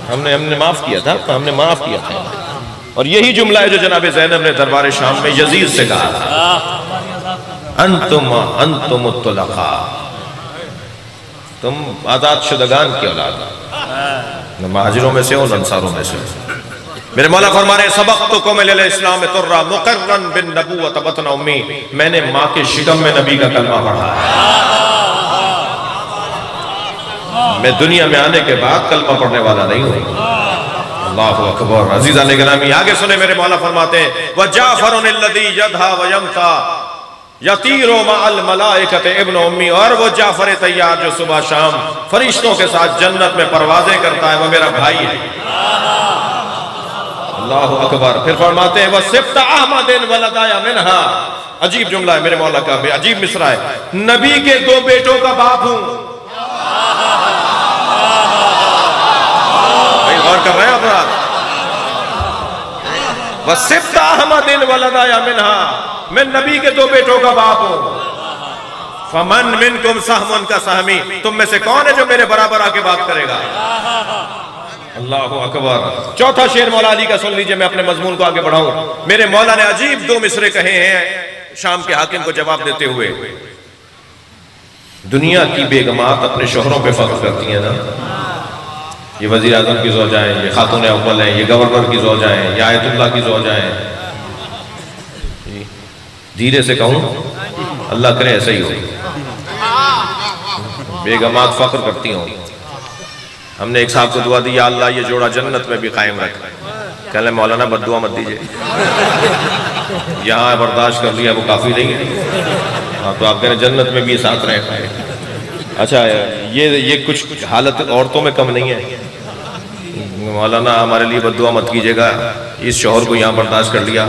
हमने माफ किया था, तो हमने माफ किया था। और यही जुमला है जो जनाब ज़ैनब ने दरबार शाम में यजीद से कहा था, अंतुम तुलक़ा, तुम आजाद शुदागान की औलाद, न महाजिरों में से हो न अंसारों में से। मेरे मौला फरमा रहे, सबक़्तुकुम इलल इस्लाम तुर्रा मुक़र्रन बिन नबुव्वत बतन उम्मी, मैंने माँ के शिकम में नबी का कलमा पढ़ा। मैं दुनिया में आने के बाद कलमा पढ़ने वाला नहीं हूँ। अल्लाहु अकबर। अज़ीज़ान गिरामी, आगे सुने मेरे मौला फरमाते हैं, व जाफ़रुन अल्लज़ी यदहा व यमता यतीरो मअल मलाइकत इब्न उम्मी, और वो जाफर तैयार जो सुबह शाम फरिश्तों के साथ जन्नत में परवाजें करता है, वो मेरा भाई है। अल्लाहु अकबर। फिर फरमाते हैं, वह सिफ्त अहमदिन वलदाया मिनहा, अजीब जुमला है मेरे मौला का, अजीब मिसरा है, नबी के 2 बेटों का बाप हूं। गौर कर रहे हैं अपराध। वह सिफ्त अहमदिन वलदाया मिनहा, मैं नबी के 2 बेटों का बाप हूं। फमन मिनकुम सहमुन का सहमी, तुम में से कौन है जो मेरे बराबर आके बात करेगा? अल्लाहु अकबर। चौथा शेर मौला अली का सुन लीजिए, मैं अपने मजमून को आगे बढ़ाऊं। मेरे मौला ने अजीब 2 मिसरे कहे हैं शाम के हाकिम को जवाब देते हुए। दुनिया की बेगमात अपने शोहरों पे फख्र करती है ना, ये वज़ीर आज़म की ज़ौजाएं, ये खातून अव्वल हैं, ये गवर्नर की ज़ौजाएं, ये आयतुल्लाह की ज़ौजाएं। धीरे से कहूँ, अल्लाह करे ऐसा ही हो। बेगमात फ़ख्र करती हों। हमने एक साहब को दुआ दी, या अल्लाह ये जोड़ा जन्नत में भी कायम रख। कहने मौलाना बद्दुआ मत दीजिए, यहाँ बर्दाश्त कर लिया वो काफ़ी नहीं है। हाँ, तो आप कह रहे जन्नत में भी साथ रहे पाए। अच्छा, ये कुछ हालत औरतों में कम नहीं है। मौलाना हमारे लिए बद्दुआ मत कीजिएगा, इस शौहर को यहाँ बर्दाश्त कर लिया,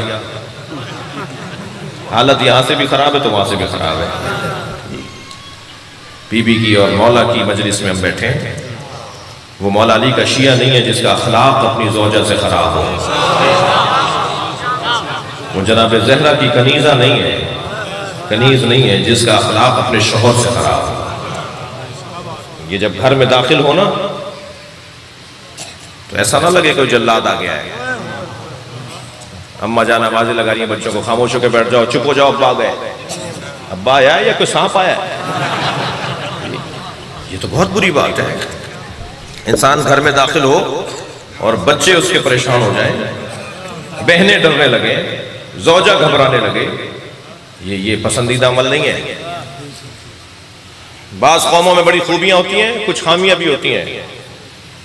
हालत यहाँ से भी खराब है तो वहाँ से भी खराब है। बीबी की और मौला की मजलिस में हम बैठे हैं। वो मौला अली का शिया नहीं है जिसका अखलाक अपनी ज़ौजा से खराब हो। वो जनाब ज़हरा की कनीज़ा नहीं है, कनीज़ नहीं है जिसका अखलाक अपने शौहर से खराब हो। ये जब घर में दाखिल हो ना तो ऐसा ना लगे कोई जल्लाद आ गया है। अम्मा जान आवाजें लगा रही है बच्चों को, खामोश होकर बैठ जाओ, चुप हो जाओ, अब्बा गए, अब्बा आया या कोई सांप आया। ये तो बहुत बुरी बात है। इंसान घर में दाखिल हो और बच्चे उसके परेशान हो जाएं, बहनें डरने लगे, ज़ौजा घबराने लगे, ये पसंदीदा अमल नहीं है। बाज़ कौमों में बड़ी खूबियां होती हैं, कुछ खामियां भी होती हैं,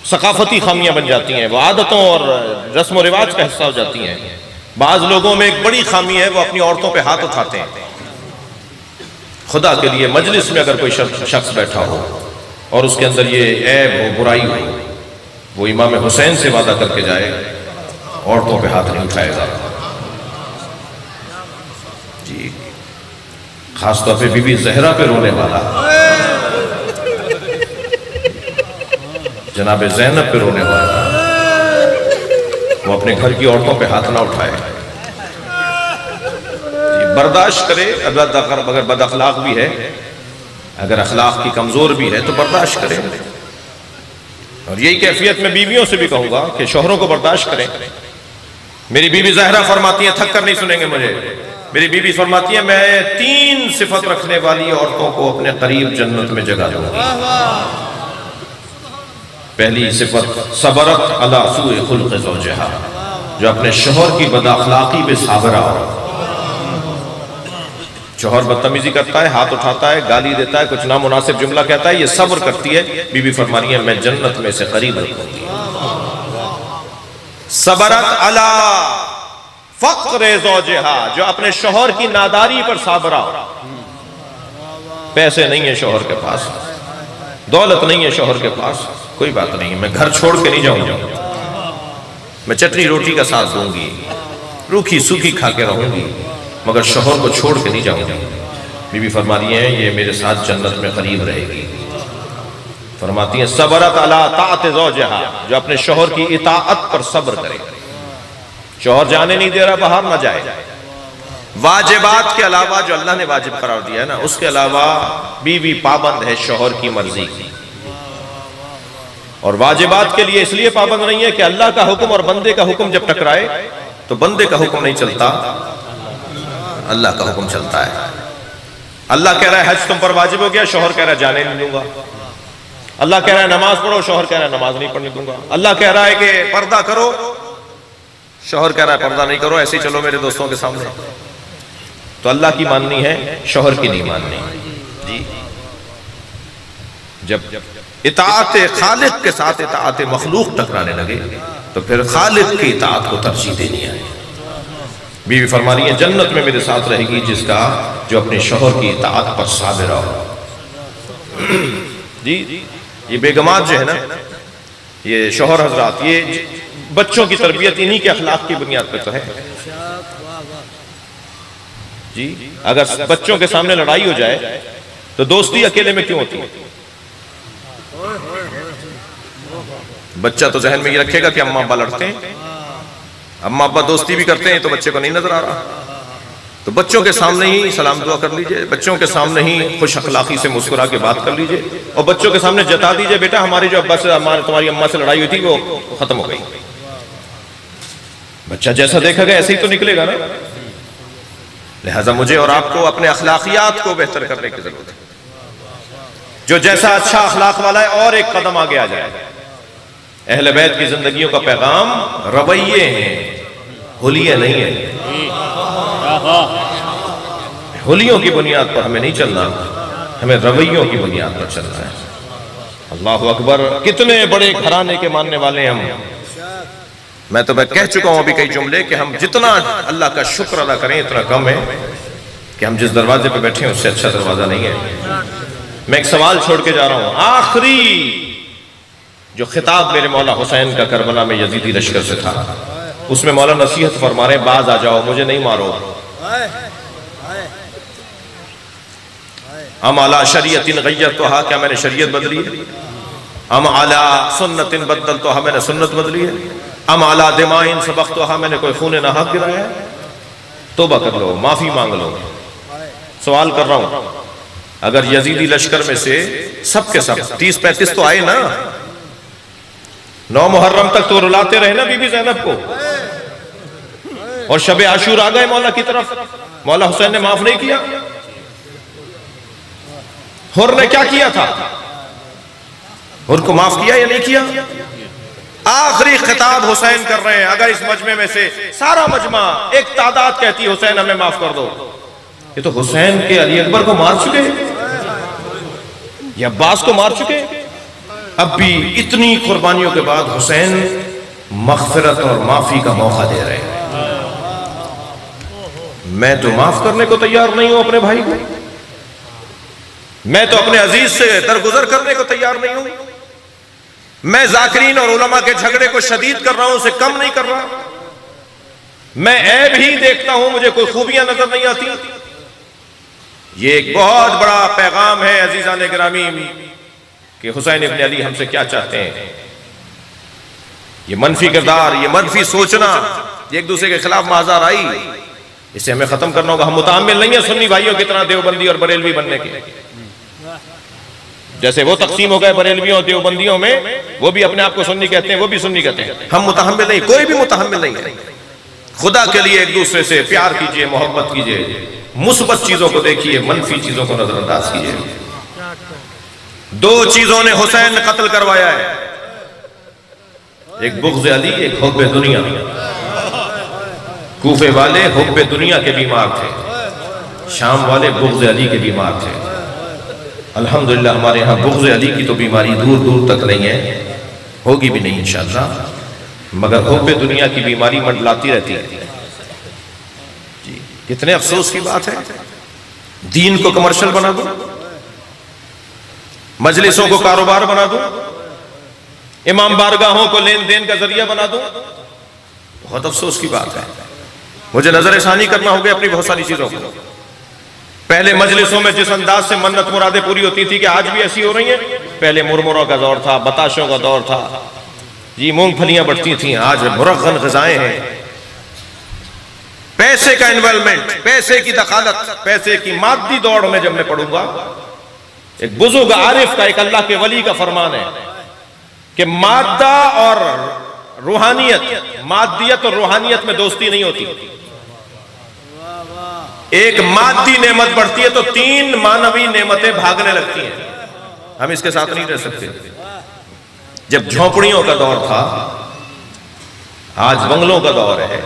सकाफती खामियां बन जाती हैं, वो आदतों और रस्म व रिवाज का हिस्सा हो जाती हैं। बाज़ लोगों में एक बड़ी खामी है, वो अपनी औरतों पे हाथ उठाते हैं। खुदा के लिए मजलिस में अगर कोई शख्स बैठा हो और उसके अंदर ये ऐब हो, बुराई हो, वो इमाम हुसैन से वादा करके जाए, औरतों पे हाथ नहीं उठाएगा। जी, खासतौर पे बीबी ज़हरा पे रोने वाला, जनाब ज़ैनब पे रोने वाला, वो अपने घर की औरतों पे हाथ ना उठाए, बर्दाश्त करे। अगर बद अखलाक भी है, अगर अखलाक की कमजोर भी है तो बर्दाश्त करें। और यही कैफियत में बीवियों से भी कहूंगा कि शौहरों को बर्दाश्त करें। मेरी बीवी ज़हरा फरमाती है, थक कर नहीं सुनेंगे मुझे, मेरी बीवी फरमाती है मैं 3 सिफत रखने वाली औरतों को अपने करीब जन्नत में जगह दूंगी। पहली सिफत सबरत अला सूए खुल्क़ ज़ौजिहा, जो अपने शौहर की बदअखलाकी पे साबरा हो। शौहर बदतमीजी करता है, हाथ उठाता है, गाली देता है, कुछ नामुनासिब जुमला कहता है, ये सब्र करती है। बीबी फरमा रही है मैं जन्नत में से करीब रखूंगी। सबरत अला फ़क़्र ज़ौजिहा, जो अपने शौहर की नादारी पर साबरा हो। पैसे नहीं है शौहर के पास, दौलत नहीं है शौहर के पास, कोई बात नहीं, मैं घर छोड़ के नहीं जाऊंगा, मैं चटनी रोटी का साथ दूंगी, रूखी सूखी खा के रहूंगी, मगर शौहर को छोड़ के नहीं जाऊंगी। बीबी फरमा रही है ये मेरे साथ जन्नत में करीब रहेगी। फरमाती है सबरत अला ताअत ज़ौजिहा, जो अपने शौहर की इताअत पर सब्र करे। शौहर जाने नहीं दे रहा, बाहर ना जाए। वाजिबात के अलावा जो अल्लाह ने वाजिब करार दिया है ना, उसके अलावा बीवी पाबंद है शौहर की मर्जी की। और वाजिबात के लिए इसलिए पाबंद नहीं है कि अल्लाह का हुक्म और बंदे का हुक्म जब टकराए तो बंदे का हुक्म नहीं चलता, अल्लाह का हुक्म चलता है। अल्लाह कह रहा है हज तुम पर वाजिब हो गया, शौहर कह रहा है जाने नहीं दूंगा। अल्लाह कह रहा है नमाज पढ़ो, शौहर कह रहा है नमाज नहीं पढ़ने दूंगा। अल्लाह कह रहा है कि पर्दा करो, शौहर कह रहा है पर्दा नहीं करो, ऐसे ही चलो मेरे दोस्तों के सामने। तो अल्लाह की माननी है, शौहर की नहीं माननी जी। जब इताअत खालिक के साथ इताअत मखलूक टकराने लगे तो फिर खालिक की इताअत को तरजीह देनी है। बीवी फरमा रही है जन्नत में मेरे साथ रहेगी जिसका जो अपने शौहर की इताअत पर साबिर हो। जी, ये बेगमात जो है ना, ये शौहर हजरात, ये बच्चों की तरबियत इन्हीं के अखलाक की बुनियाद पर तो है जी। अगर बच्चों के सामने लड़ाई हो जाए तो दोस्ती अकेले में क्यों होती है? बच्चा तो जहन में ये रखेगा कि अम्मा अब्बा लड़ते हैं, अम्मा अब्बा दोस्ती भी करते हैं, तो बच्चे को नहीं नजर आ रहा। तो बच्चों के सामने ही सलाम दुआ कर लीजिए, बच्चों के सामने ही खुश अखलाकी से मुस्कुरा के बात कर लीजिए, और बच्चों के सामने जता दीजिए बेटा हमारी जो अब्बा से तुम्हारी अम्मा से लड़ाई हुई थी वो खत्म हो गई। बच्चा जैसा देखेगा ऐसे ही तो निकलेगा ना। लिहाजा मुझे और आपको अपने अखलाकियात को बेहतर करने की जरूरत है। जो जैसा अच्छा अखलाक वाला है और एक कदम आगे आ जाए, अहले बैत की जिंदगियों का पैगाम रवैये हैं, हुलिये नहीं है। हुलियों की बुनियाद पर हमें नहीं चलना, हमें रवैयों की बुनियाद पर चलना है। अल्लाह अकबर। कितने बड़े घराने के मानने वाले हम। मैं कह चुका हूं अभी कई जुमले कि हम जितना अल्लाह का शुक्र अदा करें इतना कम है कि हम जिस दरवाजे पर बैठे हैं उससे अच्छा दरवाजा नहीं है। मैं एक सवाल छोड़ के जा रहा हूं। आखिरी जो खिताब मेरे मौला हुसैन का करबला में यजीदी लश्कर से था, उसमें मौला नसीहत फरमा रहे, बाज आ जाओ, मुझे नहीं मारो। अम अला शरीयतिन गय्यरतुहा, क्या मैंने शरीयत बदली है? अम अला सुन्नतिन बदलतुहा, मैंने सुन्नत बदली है? अम अला दिमाइन सबख्तुहा, मैंने कोई खून नाहक गिराया है? तौबा कर लो, माफी मांग लो। सवाल कर रहा हूं, अगर यजीदी लश्कर में से सब के सब 30-35 तो आए ना, 9 मुहर्रम तक तो रुलाते रहे ना बीबी ज़ैनब को, और शब आशूर आ गए मौला की तरफ, मौला हुसैन ने माफ नहीं किया? हुर ने क्या किया था? हुर को माफ किया या नहीं किया? आखिरी खिताब हुसैन कर रहे हैं। अगर इस मजमे में से सारा मजमा एक तादाद कहती है हुसैन हमें माफ कर दो, ये तो हुसैन के अली अकबर को मार चुके या अब्बास को मार चुके। अब भी इतनी कुर्बानियों के बाद हुसैन मग़फ़िरत और माफी का मौका दे रहे हैं। मैं तो माफ करने को तैयार नहीं हूं अपने भाई को, मैं तो अपने अजीज से दरगुजर करने को तैयार नहीं हूं। मैं ज़ाकिरीन और उलमा के झगड़े को शदीद कर रहा हूं, उसे कम नहीं कर रहा। मैं ऐब ही देखता हूं, मुझे कोई खूबियां नजर नहीं आती। ये एक बहुत बड़ा पैगाम है अजीज़ान गिरामी कि हुसैन इब्न अली हमसे क्या चाहते हैं। ये मनफी किरदार, ये मनफी सोचना, ये एक दूसरे के खिलाफ माजार आई, इसे हमें खत्म करना होगा। हम मुतामिल नहीं है सुन्नी भाइयों की तरह देवबंदी और बरेलवी बनने के। जैसे वो तकसीम हो गए बरेलवियों और देवबंदियों में, वो भी अपने आप को सुन्नी कहते हैं, वो भी सुन्नी कहते हैं। हम मुतहम्मिल नहीं, कोई भी मुतहम्मिल नहीं है। खुदा के लिए एक दूसरे से प्यार कीजिए, मोहब्बत कीजिए, मुस्बत चीजों को देखिए, मनफी चीजों को नजरअंदाज कीजिए। 2 चीजों ने हुसैन ने कत्ल करवाया है, एक बुग़्ज़ अली, एक हुब्बे दुनिया। कूफे वाले हुब्बे दुनिया के बीमार थे, शाम वाले बुग़्ज़ अली के बीमार थे। अल्हम्दुलिल्लाह हमारे यहाँ बुग़्ज़ अली की तो बीमारी दूर दूर तक नहीं है, होगी भी नहीं इंशाअल्लाह, मगर हुब्बे दुनिया की बीमारी मंडलाती रहती है। जी, कितने अफसोस की बात है। दीन को कमर्शियल बना दो, मजलिसों को कारोबार बना दो, इमाम बारगाहों को लेन देन का जरिया बना दो। बहुत अफसोस की बात है। मुझे नजर सानी करना होगा अपनी बहुत सारी चीजों को। पहले मजलिसों में जिस अंदाज से मन्नत मुरादें पूरी होती थी कि आज भी ऐसी हो रही हैं। पहले मुरमुरों का दौर था, बताशों का दौर था, जी मूंगफलियां बढ़ती थी, आज मुरग़्ग़न ग़िज़ाएं हैं। पैसे का इन्वॉल्वमेंट, पैसे की दखालत, पैसे की मादी दौड़ में जब मैं पढ़ूंगा, एक बुजुर्ग आरिफ का, एक अल्लाह के वली का फरमान है कि मादा और रूहानियत, मादियत और रूहानियत में दोस्ती नहीं होती। एक मादी नेमत बढ़ती है तो 3 मानवी नेमतें भागने लगती हैं। हम इसके साथ नहीं रह सकते। जब झोंपड़ियों का दौर था, आज बंगलों का दौर है।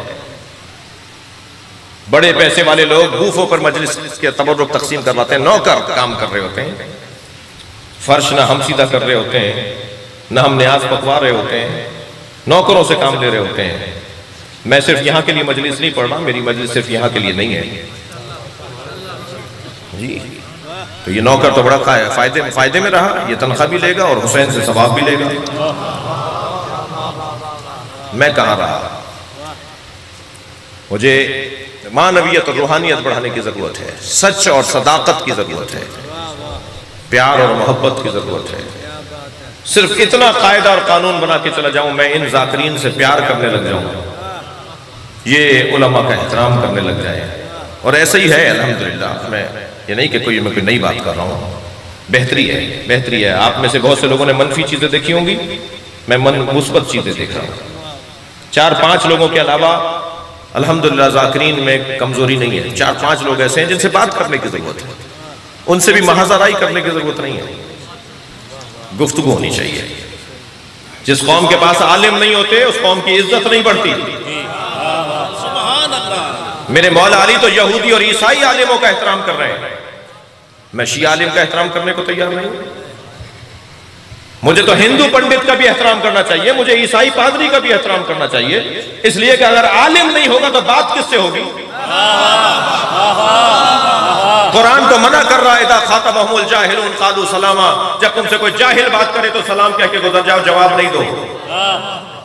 बड़े पैसे वाले लोग बूफों पर मजलिस के तबर्रुक तकसीम करवाते हैं, नौकर काम कर रहे होते हैं, फर्श ना हम सीधा कर रहे होते हैं, ना हम न्याज पकवा रहे होते हैं, नौकरों से काम ले रहे होते हैं। मैं सिर्फ यहां के लिए मजलिस नहीं पढ़ रहा, मेरी मजलिस सिर्फ यहां के लिए नहीं है जी। तो ये नौकर तो बड़ा फायदे में रहा, ये तनख्वाह भी लेगा और हुसैन से सवाब भी लेगा। मैं कहां रहा? मुझे मानवियत और रूहानियत बढ़ाने की जरूरत है, सच और सदाकत की जरूरत है, प्यार और मोहब्बत की जरूरत है। सिर्फ इतना कायदा और कानून बना के चला जाऊं, मैं इन ज़ाकिरीन से प्यार करने लग जाऊं, ये उलमा का एहतराम करने लग जाए। और ऐसा ही है अल्हम्दुलिल्लाह। मैं ये नहीं कि मैं कोई नई बात कर रहा हूँ, बेहतरी है, बेहतरी है। आप में से बहुत से लोगों ने मनफी चीजें देखी होंगी, मैं मुस्बत चीजें देख रहा हूँ। 4-5 लोगों के अलावा अल्हम्दुलिल्लाह ज़ाकिरीन में कमजोरी नहीं है। 4-5 लोग ऐसे हैं जिनसे बात करने की जरूरत है, उनसे भी महाज़राई करने की जरूरत नहीं है, गुफ्तगू होनी चाहिए। जिस कौम के पास आलिम नहीं होते उस कौम की इज्जत नहीं बढ़ती। मेरे मौला अली तो यहूदी और ईसाई आलिमों का एहतराम कर रहे हैं, मैं शिया आलिम का एहतराम करने को तैयार नहीं। मुझे तो हिंदू पंडित का भी एहतराम करना चाहिए, मुझे ईसाई पादरी का भी एहतराम करना चाहिए, इसलिए कि अगर आलिम नहीं होगा तो बात किससे होगी। कुरान तो मना कर रहा है, इदा खातबहुमुल जाहिलून क़ालू सलामा, जब तुमसे कोई जाहिल बात करे तो सलाम कह के गुजर जाओ, जवाब नहीं दो।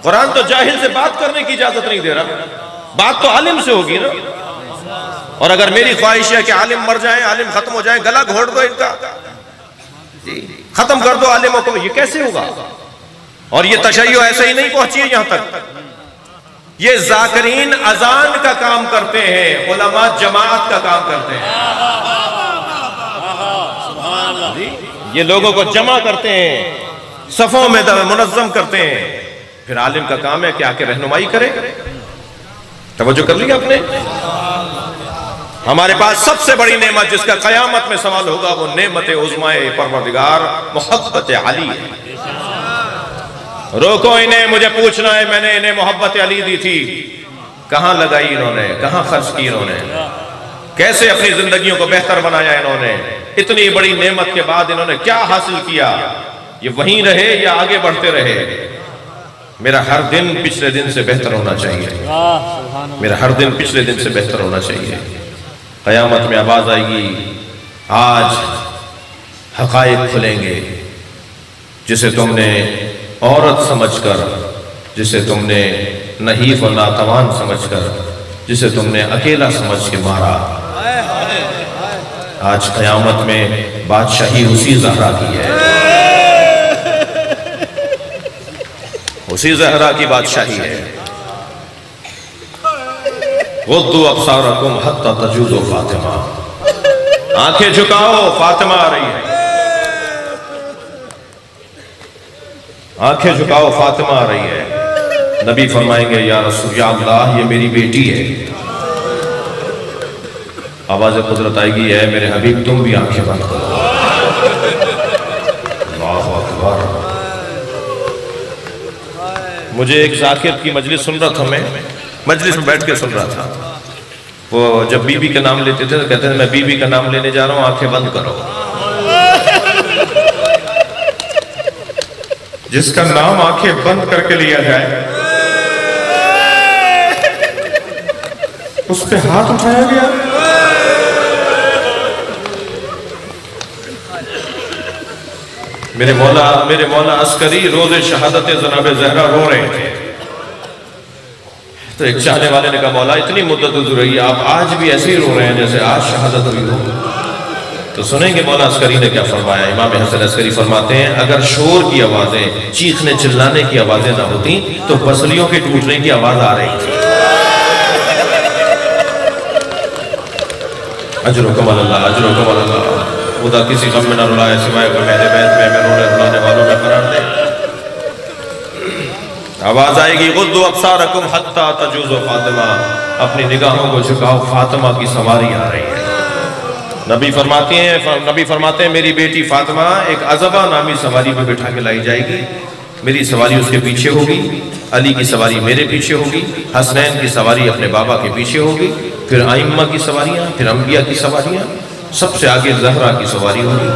कुरान तो जाहिल से बात करने की इजाजत नहीं दे रहा, बात तो आलिम से होगी ना। और अगर मेरी ख्वाहिश है कि आलिम मर जाए, आलिम खत्म हो जाए, गला घोट दो इनका, खत्म कर दो आलिमों को, ये कैसे होगा। और ये तशय्यो ऐसे ही नहीं पहुंची है यहां तक, ये जाकिरीन अजान का काम करते हैं, उलमा जमात का काम करते हैं, ये लोगों को जमा करते हैं, सफों में मुनज़्ज़म करते हैं। फिर आलिम का काम है कि आके रहनुमाई करे। तवज्जो कर लिया आपने। हमारे पास सबसे बड़ी नेमत जिसका कयामत में सवाल होगा वो नेमत उज़्माए परवरदिगार मोहब्बत अली है। रोको इन्हें, मुझे पूछना है, मैंने इन्हें मोहब्बत अली दी थी, कहां लगाई इन्होंने, कहां खर्च की इन्होंने, कैसे अपनी जिंदगियों को बेहतर बनाया इन्होंने, इतनी बड़ी नेमत के बाद इन्होंने क्या हासिल किया। ये वहीं रहे या आगे बढ़ते रहे। मेरा हर दिन पिछले दिन से बेहतर होना चाहिए, मेरा हर दिन पिछले दिन से बेहतर होना चाहिए। कयामत में आवाज आएगी, आज हकायक खुलेंगे, जिसे तुमने औरत समझकर, जिसे तुमने नहीफ और नातवान समझकर, जिसे तुमने अकेला समझ के मारा, आज कयामत में बादशाही उसी ज़हरा की है, उसी ज़हरा की बादशाही है। गुद्दू अब्सारकुम हत्ता तजूज़ु फातिमा, आंखें झुकाओ, फातिमा आ रही है, आंखें झुकाओ, फातिमा आ रही है। नबी फरमाएंगे, या रसूल या अल्लाह, ये मेरी बेटी है। आवाज़ कुदरत आएगी, है मेरे हबीब तुम भी आंखें बंद करो। अल्लाहु अकबर। मुझे एक जाकिर की मजलिस सुन रहा था, मैं मजलिस में बैठ के सुन रहा था। वो जब बीबी का नाम लेते थे तो कहते थे, मैं बीबी का नाम लेने जा रहा हूं, आंखें बंद करो। जिसका नाम आंखें बंद करके लिया जाए उस पे हाथ उठाया गया। मेरे मौला अस्करी रोज़े शहादत जनाब ज़हरा रो रहे थे, तो एक चाहने वाले ने कहा, मौला इतनी मुद्दत गुज़र रही है, आप आज भी ऐसे ही रो रहे हैं जैसे आज शहादत हुई हो। तो सुनेंगे मौला अस्करी ने क्या फरमाया। इमाम हसन अस्करी फरमाते हैं, अगर शोर की आवाजें, चीखने चिल्लाने की आवाजें ना होती तो पसलियों के टूटने की आवाज आ रही थी। अजर कमल अल्लाह, अजर कमल अल्लाह। खुदा किसी गम में न रुलाए सिवाय मेरे बैत में रोने रुलाने वालों में करार दे। आवाज आएगी, गुद्दू अब्सारकुम हत्ता तजूज़ु फातिमा, अपनी निगाहों को झुकाओ, फातिमा की सवारी आ रही है। नबी फरमाते हैं मेरी बेटी फातिमा एक अज़बा नामी सवारी में बिठा के लाई जाएगी। मेरी सवारी उसके पीछे होगी, अली की सवारी मेरे पीछे होगी, हसनैन की सवारी अपने बाबा के पीछे होगी, फिर आइम्मा की सवारियाँ, फिर अम्बिया की सवारियाँ, सबसे आगे ज़हरा की सवारी होगी।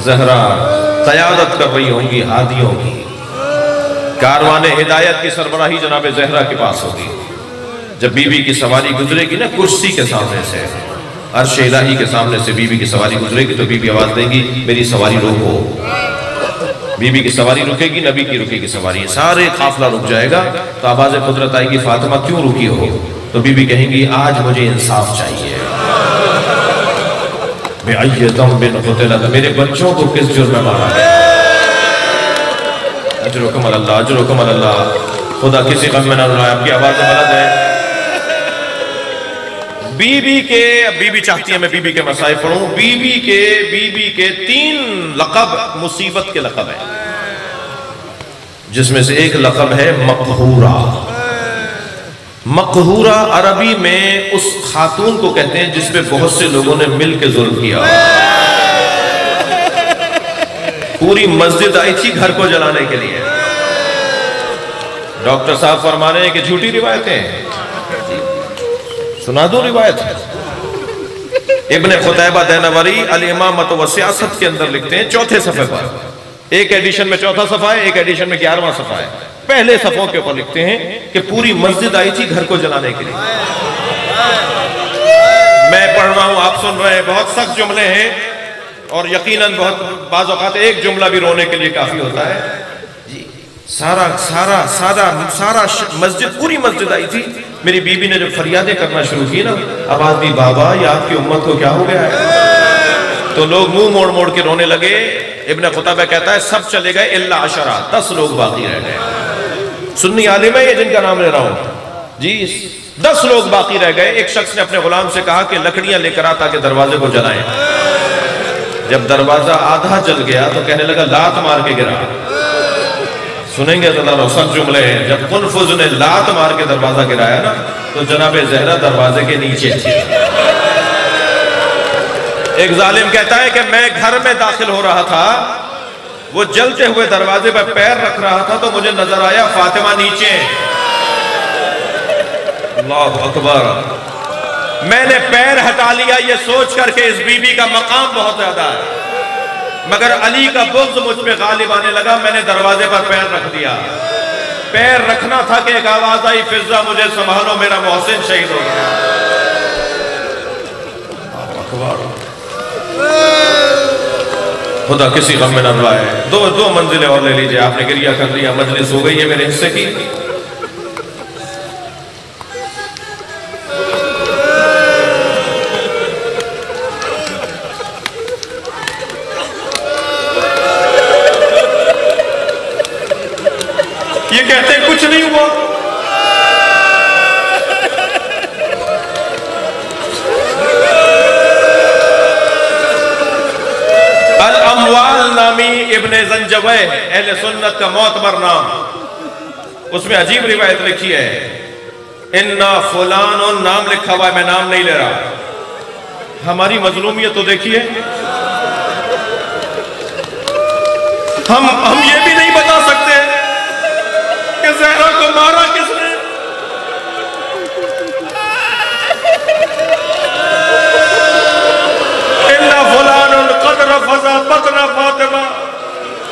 ज़हरा क़यादत कर रही होंगी हादियों की, कारवाने हिदायत की सरबराही जनाब ज़हरा के पास होगी। जब बीबी की सवारी गुजरेगी ना कुर्सी के सामने से, अर्श इलाही के सामने से बीबी की सवारी गुजरेगी तो बीबी आवाज देगी, मेरी सवारी रोको। बीबी की सवारी रुकेगी, नबी की रुकेगी सवारी, सारे काफिला रुक जाएगा। तो आवाज़ कुदरत आएगी, फातिमा क्यों रुकी हो? तो बीबी कहेंगी, आज मुझे इंसाफ चाहिए। मेरे बच्चों को किस जुर्म में मारा है? अजरुकुम अल्लाह, अजरुकुम अल्लाह। खुदा किसी गम में ना रुलाए। आपकी आवाज़ बुलंद है। बीबी चाहती है मैं बीबी के मसाइब पढ़ूं। बीबी के 3 लक़ब मुसीबत के लक़ब है, जिसमें से एक लक़ब है मक़हूरा। मक़हूरा अरबी में उस खातून को कहते हैं जिसपे बहुत से लोगों ने मिल के जुल्म किया। पूरी मस्जिद आई थी घर को जलाने के लिए, डॉक्टर साहब फरमा रहे हैं कि झूठी रिवायतें हैं। सुना दो रिवायत। इब्ने खुतैबा दैनवरी अल इमामत व सियासत के अंदर लिखते हैं, चौथे सफ़े पर, एक एडिशन में चौथा सफ़ा है, एक एडिशन में 11वां सफ़ा है। पहले सफ़ों के ऊपर लिखते हैं कि पूरी मस्जिद आई थी घर को जलाने के लिए। मैं पढ़ रहा हूं, आप सुन रहे हैं, बहुत सख्त जुमले हैं और यकीनन बहुत बाज़ औक़ात एक जुमला भी रोने के लिए काफी होता है। सारा सारा सारा सारा मस्जिद, पूरी मस्जिद आई थी। मेरी बीबी ने जब फरियादें करना शुरू की ना, आवाज दी, बाबा ये आपकी उम्मत को क्या हो गया है? तो लोग मुंह मोड़ मोड़ के रोने लगे। इब्ने खुतैबा कहता है सब चले गए इल्ला अशरा, 10 लोग बाकी रह गए। सुन्नी आलिम है ये जिनका नाम ले रहा हूं जी। 10 लोग बाकी रह गए। एक शख्स ने अपने गुलाम से कहा कि लकड़ियां लेकर आ ताकि दरवाजे को जलाएं। जब दरवाजा आधा जल गया तो कहने लगा लात मार के गिरा। सुनेंगे तो सख्त जुमले हैं। जब कुनफुज ने लात मार के दरवाजा गिराया ना, तो जनाब ज़हरा दरवाजे के नीचे थी। एक जालिम कहता है कि मैं घर में दाखिल हो रहा था, वो जलते हुए दरवाजे पर पैर रख रहा था तो मुझे नजर आया फातिमा नीचे। अल्लाहु अकबर। मैंने पैर हटा लिया ये सोच करके इस बीबी का मकाम बहुत ज्यादा है, मगर अली का बुग़्ज़ मुझ पे गालिब आने लगा। मैंने दरवाजे पर पैर रख दिया। पैर रखना था कि एक आवाज आई, फिजा मुझे संभालो, मेरा मोहसिन शहीद हो गया। खुदा किसी गम में न रुलाए। दो मंजिलें और ले लीजिए। आपने गिरिया कर लिया, मजलिस हो गई है मेरे हिस्से की। ये कहते कुछ नहीं हुआ। अल अमवाल नामी इब्ने ज़ंजवै अहले सुन्नत का मोतबर नाम, उसमें अजीब रिवायत लिखी है। इन्ना फुलान नाम लिखा हुआ है, मैं नाम नहीं ले रहा। हमारी मजलूमियत तो देखिए, हम ये भी नहीं बता सकते कि ज़हरा को मारा किसने। इन्ना फुलान क़द रफ़ज़ा बत्न फ़ातिमा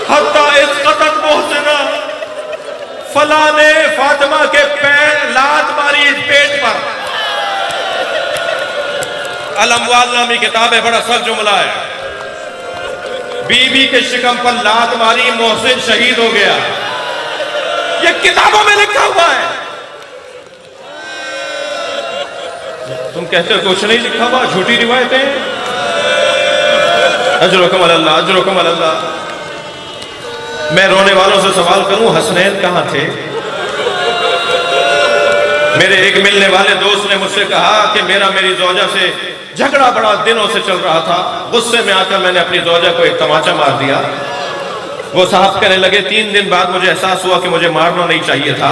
हत्ता इस्क़तत मुहसिना, फला ने फातिमा के पैर लात मारी इस पेट पर। अल अमवाल नामी किताब है, बड़ा सख्त जुमला है। बीबी के शिकम पर लात मारी, मोहसिन शहीद हो गया। ये किताबों में लिखा हुआ है। तुम कहते हो कुछ नहीं लिखा हुआ, झूठी रिवायतें। अजरुकुम अल्लाह, अजरुकुम अल्लाह। मैं रोने वालों से सवाल करूं, हसनैन कहां थे? मेरे एक मिलने वाले दोस्त ने मुझसे कहा कि मेरी जोजा से झगड़ा बड़ा दिनों से चल रहा था। गुस्से में आकर मैंने अपनी जोजा को एक तमाचा मार दिया। वो साहब कहने लगे 3 दिन बाद मुझे एहसास हुआ कि मुझे मारना नहीं चाहिए था।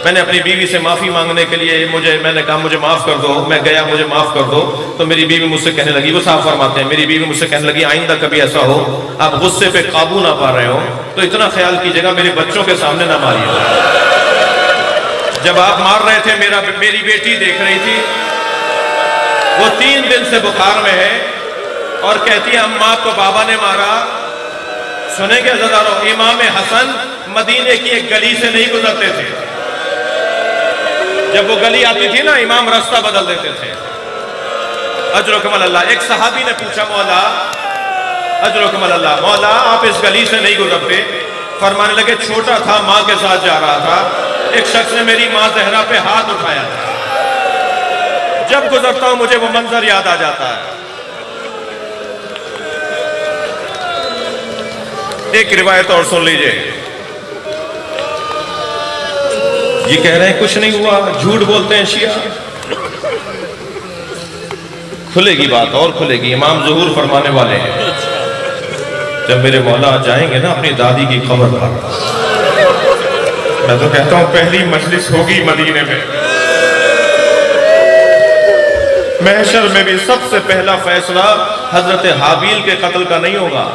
मैंने अपनी बीवी से माफी मांगने के लिए मैंने कहा मुझे माफ कर दो। मैं गया, मुझे माफ कर दो। तो मेरी बीवी मुझसे कहने लगी, वो साहब फरमाते हैं, मेरी बीवी मुझसे कहने लगी आइंदा कभी ऐसा हो आप गुस्से पे काबू ना पा रहे हो तो इतना ख्याल कीजिएगा मेरे बच्चों के सामने ना मारिए। जब आप मार रहे थे मेरी बेटी देख रही थी, वो 3 दिन से बुखार में है और कहती है अम्मा आपको बाबा ने मारा। सुनेंगे ज़रा, इमाम हसन मदीने की एक गली से नहीं गुजरते थे। जब वो गली आती थी ना, इमाम रास्ता बदल देते थे। अजरुकुम अल्लाह। एक सहाबी ने पूछा, मौला अजरुकुम अल्लाह, मौला आप इस गली से नहीं गुजरते? फरमाने लगे छोटा था, माँ के साथ जा रहा था, एक शख्स ने मेरी माँ ज़हरा पे हाथ उठाया था। जब गुजरता हूं मुझे वो मंजर याद आ जाता है। एक रिवायत और सुन लीजिए। ये कह रहे हैं कुछ नहीं हुआ, झूठ बोलते हैं शिया। खुलेगी बात और खुलेगी। इमाम ज़ुहूर फरमाने वाले हैं, जब मेरे मौला जाएंगे ना अपनी दादी की कब्र पर, मैं तो कहता हूं पहली मजलिस होगी मदीने में। महशर में भी सबसे पहला फैसला हजरत हाबील के कत्ल का नहीं होगा,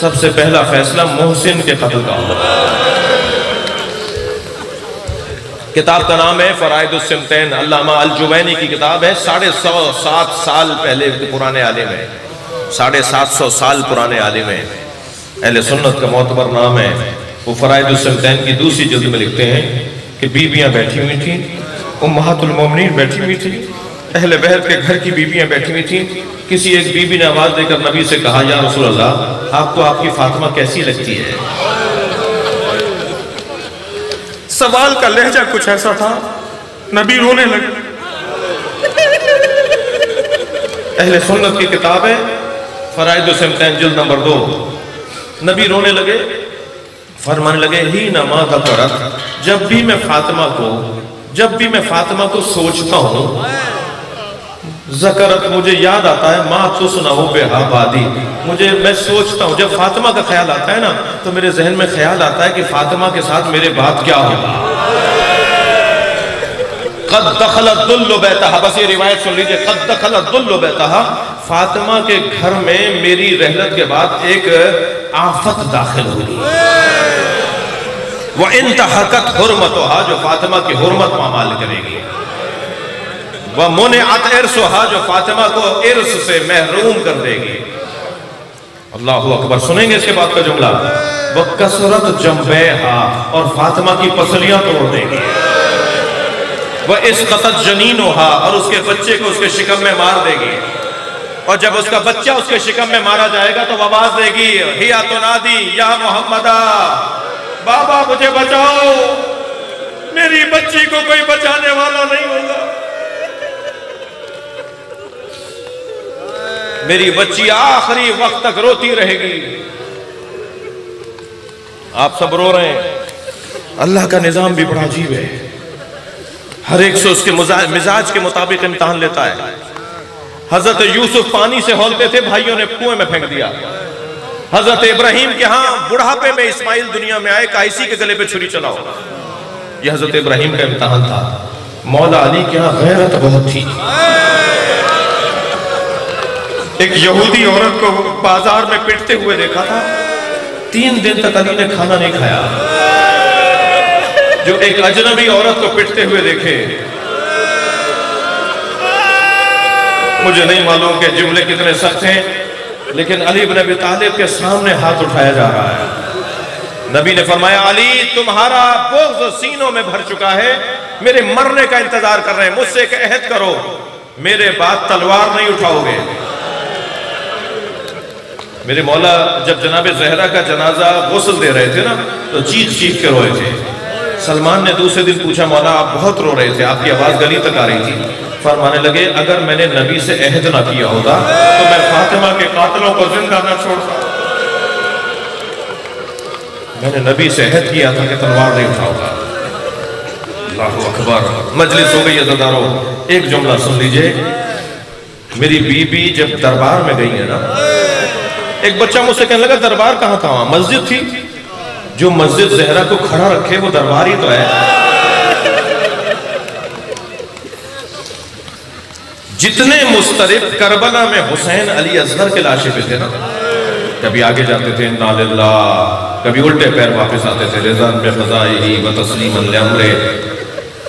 सबसे पहला फैसला मोहसिन के कत्ल का होगा। किताब का नाम है फराइदुस्सिमतैन, अल्लामा अल-जुवैनी की किताब है। 750 साल पहले पुराने आलिम है, 750 साल पुराने आलिम है, अहले सुन्नत का मोतबर नाम है। वो फराइदुस्सिमतैन की दूसरी जिल्द में लिखते हैं कि बीबियां बैठी हुई थी, उम्महातुल मोमिनीन बैठी हुई थी, अहले बैत के घर की बीबियां बैठी हुई थी। किसी एक बीबी ने आवाज देकर नबी से कहा, या रसूल अल्लाह, आपको आपकी फातिमा कैसी लगती है? सवाल का लहजा कुछ ऐसा था, नबी रोने लगे। अहले सुन्नत की किताब है फराइदुस्सिमतैन जिल्द नंबर 2। नबी रोने लगे, फरमाने लगे, ही नमा का करत, जब भी मैं फातिमा को सोचता हूं, ज़करत, मुझे याद आता है, माँ तो सुना हो बेहाबादी, मैं सोचता हूं, जब फातिमा का ख्याल आता है ना, तो मेरे जहन में ख्याल आता है कि फातिमा के साथ मेरे बाद क्या होगा। क़द दख़लत दुल्लु बैतहा, बस ये रिवायत सुन लीजिए, क़द दख़लत दुल्लु बैतहा, फातिमा के घर में मेरी रहलत के बाद एक आफत दाखिल हुई। वह इंतहकत हुर्मतुहा, जो फातिमा की हुर्मत पामाल करेगी। वह मुनिअत इर्सुहा, जो फातिमा को इर्स से महरूम कर देगी। अल्लाहु अकबर। सुनेंगे इसके बाद का जुमला, वह कसरत जंबेहा, और फातिमा की पसलियां तोड़ देगी। वह इस्क़तत जनीनुहा, और उसके बच्चे को उसके शिकम में मार देगी। और जब उसका बच्चा उसके शिकम में मारा जाएगा तो आवाज देगी, हिया तुनादी या मोहम्मदा, बाबा मुझे बचाओ, मेरी बच्ची को कोई बचाने वाला नहीं होगा, मेरी बच्ची आखिरी वक्त तक रोती रहेगी। आप सब रो रहे हैं। अल्लाह का निजाम भी बड़ा अजीब है, हर एक से उसके मिजाज के मुताबिक इम्तिहान लेता है। हजरत यूसुफ पानी से हौलते थे, भाइयों ने कुएं में फेंक दिया। हजरत इब्राहिम के यहाँ बुढ़ापे में इस्माइल दुनिया में आए, कायसी के गले पे छुरी चलाओ। यह हजरत इब्राहिम का इम्तिहान था। मौला अली के यहाँ गैरत बहुत थी। एक यहूदी औरत को बाजार में पिटते हुए देखा था, 3 दिन तक अली ने खाना नहीं खाया। जो एक अजनबी औरत को पिटते हुए देखे, मुझे नहीं मालूम कि जुमले कितने सख्त हैं, लेकिन अली इब्न अबी तालिब के सामने हाथ उठाया जा रहा है। नबी ने फरमाया, अली तुम्हारा बुग़्ज़ सीनों में भर चुका है, मेरे मरने का इंतजार कर रहे हैं, मुझसे एक अहद करो, मेरे बाद तलवार नहीं उठाओगे। मेरे मौला जब जनाबे ज़हरा का जनाजा गुस्ल दे रहे थे ना, तो चीख चीख के रोए थे। सलमान ने दूसरे दिन पूछा, मौला आप बहुत रो रहे थे, आपकी आवाज गली तक आ रही थी। फरमाने लगे, अगर मैंने नबी से अहद ना किया होता तो मैं फातिमा के कातिलों को जिंदा न छोड़ता। मैंने नबी से अहद किया था कि तलवार नहीं उठाऊंगा। अल्लाहु अकबर। मजलिस हो गई अज़ादारों, एक जुमला सुन लीजिए। मेरी बीबी जब दरबार में गई है ना, एक बच्चा मुझसे कहने लगा, दरबार कहाँ था? वहां मस्जिद थी। जो मस्जिद ज़हरा को खड़ा रखे वो दरबार ही तो है। जितने मुस्तरिब करबला में हुसैन अली असगर के लाशे पे थे ना, कभी आगे जाते थे इन्ना लिल्लाह, कभी उल्टे पैर वापस आते थे रिज़न बिक़ज़ाइही व तस्लीमन लिअम्रिही।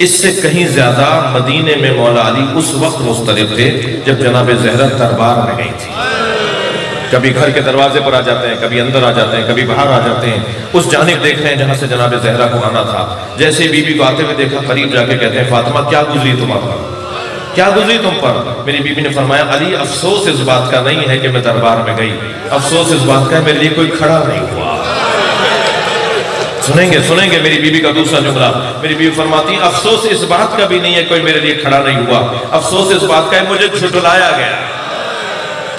इससे कहीं ज्यादा मदीने में मौला अली उस वक्त मुस्तरिब थे जब जनाब ज़हरा दरबार में गई थी। कभी घर के दरवाजे पर आ जाते हैं, कभी अंदर आ जाते हैं, कभी बाहर आ जाते हैं, उस जानिब देखते हैं जहां से जनाब ज़हरा को आना था। जैसे बीबी को आते हुए देखा, करीब जाके कहते हैं, फातिमा क्या गुजरी तुम्हारा, क्या गुजरी तुम पर? मेरी बीबी ने फरमाया, अली अफसोस इस बात का नहीं है कि मैं दरबार में गई, अफसोस इस बात का है मेरे लिए कोई खड़ा नहीं हुआ। सुनेंगे सुनेंगे मेरी बीबी का दूसरा जुमला। मेरी बीबी फरमाती, अफसोस इस बात का भी नहीं है कोई मेरे लिए खड़ा नहीं हुआ, अफसोस इस बात का है मुझे झुठलाया गया।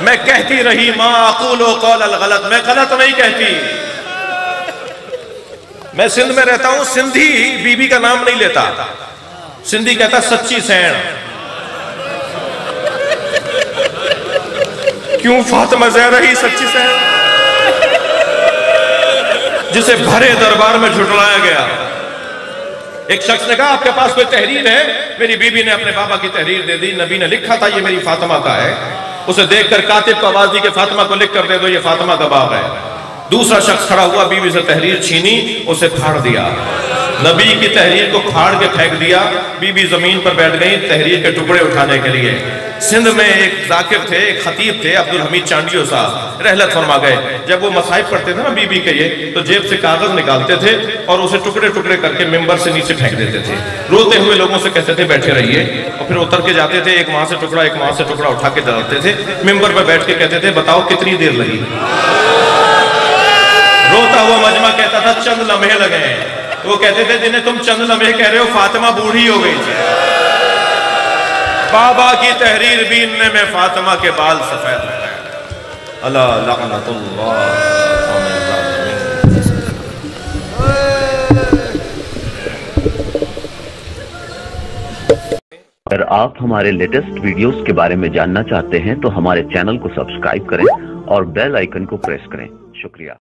मैं कहती रही, मां अक़ूलु क़ौलल गलत, मैं गलत नहीं कहती। मैं सिंध में रहता हूं, सिंधी बीबी का नाम नहीं लेता, सिंधी कहता सच्ची सैन। क्यों? फातिमा ज़हरा ही सच्ची सैन, जिसे भरे दरबार में झुठलाया गया। एक शख्स ने कहा, आपके पास कोई तहरीर है? मेरी बीबी ने अपने बाबा की तहरीर दे दी, नबी ने लिखा था ये मेरी फातिमा का है। उसे देखकर कातिब को आवाज दी कि फातिमा को लिख कर दे दो, ये फातिमा का बाब है। दूसरा शख्स खड़ा हुआ, बीबी से तहरीर छीनी, उसे फाड़ दिया। नबी की तहरीर को फाड़ के फेंक दिया। बीबी जमीन पर बैठ गई तहरीर के टुकड़े उठाने के लिए। सिंध में एक जाकिर थे, एक खतीब थे, अब्दुल हमीद चांडियो साहब, रहलत फरमा गए। जब वो मसाइब पढ़ते थे ना बीबी के ये, तो जेब से कागज निकालते थे और उसे टुकड़े टुकड़े करके मिंबर से नीचे फेंक देते थे। रोते हुए लोगों से कहते थे बैठे रहिए, और फिर उतर के जाते थे, एक वहां से टुकड़ा एक वहां से टुकड़ा उठा के डालते थे। मिंबर पर बैठ के कहते थे बताओ कितनी देर लगी। रोता हुआ मजमा कहता था चंद लम्हे लगे। वो कहते थे जिन्हें तुम चंद लम्हे कह रहे हो, फातिमा बूढ़ी हो गई थी। बाबा की तहरीर बीनने में फातिमा के बाल सफेद हो गए। अल्लाह लअनतुल्लाह। अगर आप हमारे लेटेस्ट वीडियोस के बारे में जानना चाहते हैं तो हमारे चैनल को सब्सक्राइब करें और बेल आइकन को प्रेस करें। शुक्रिया।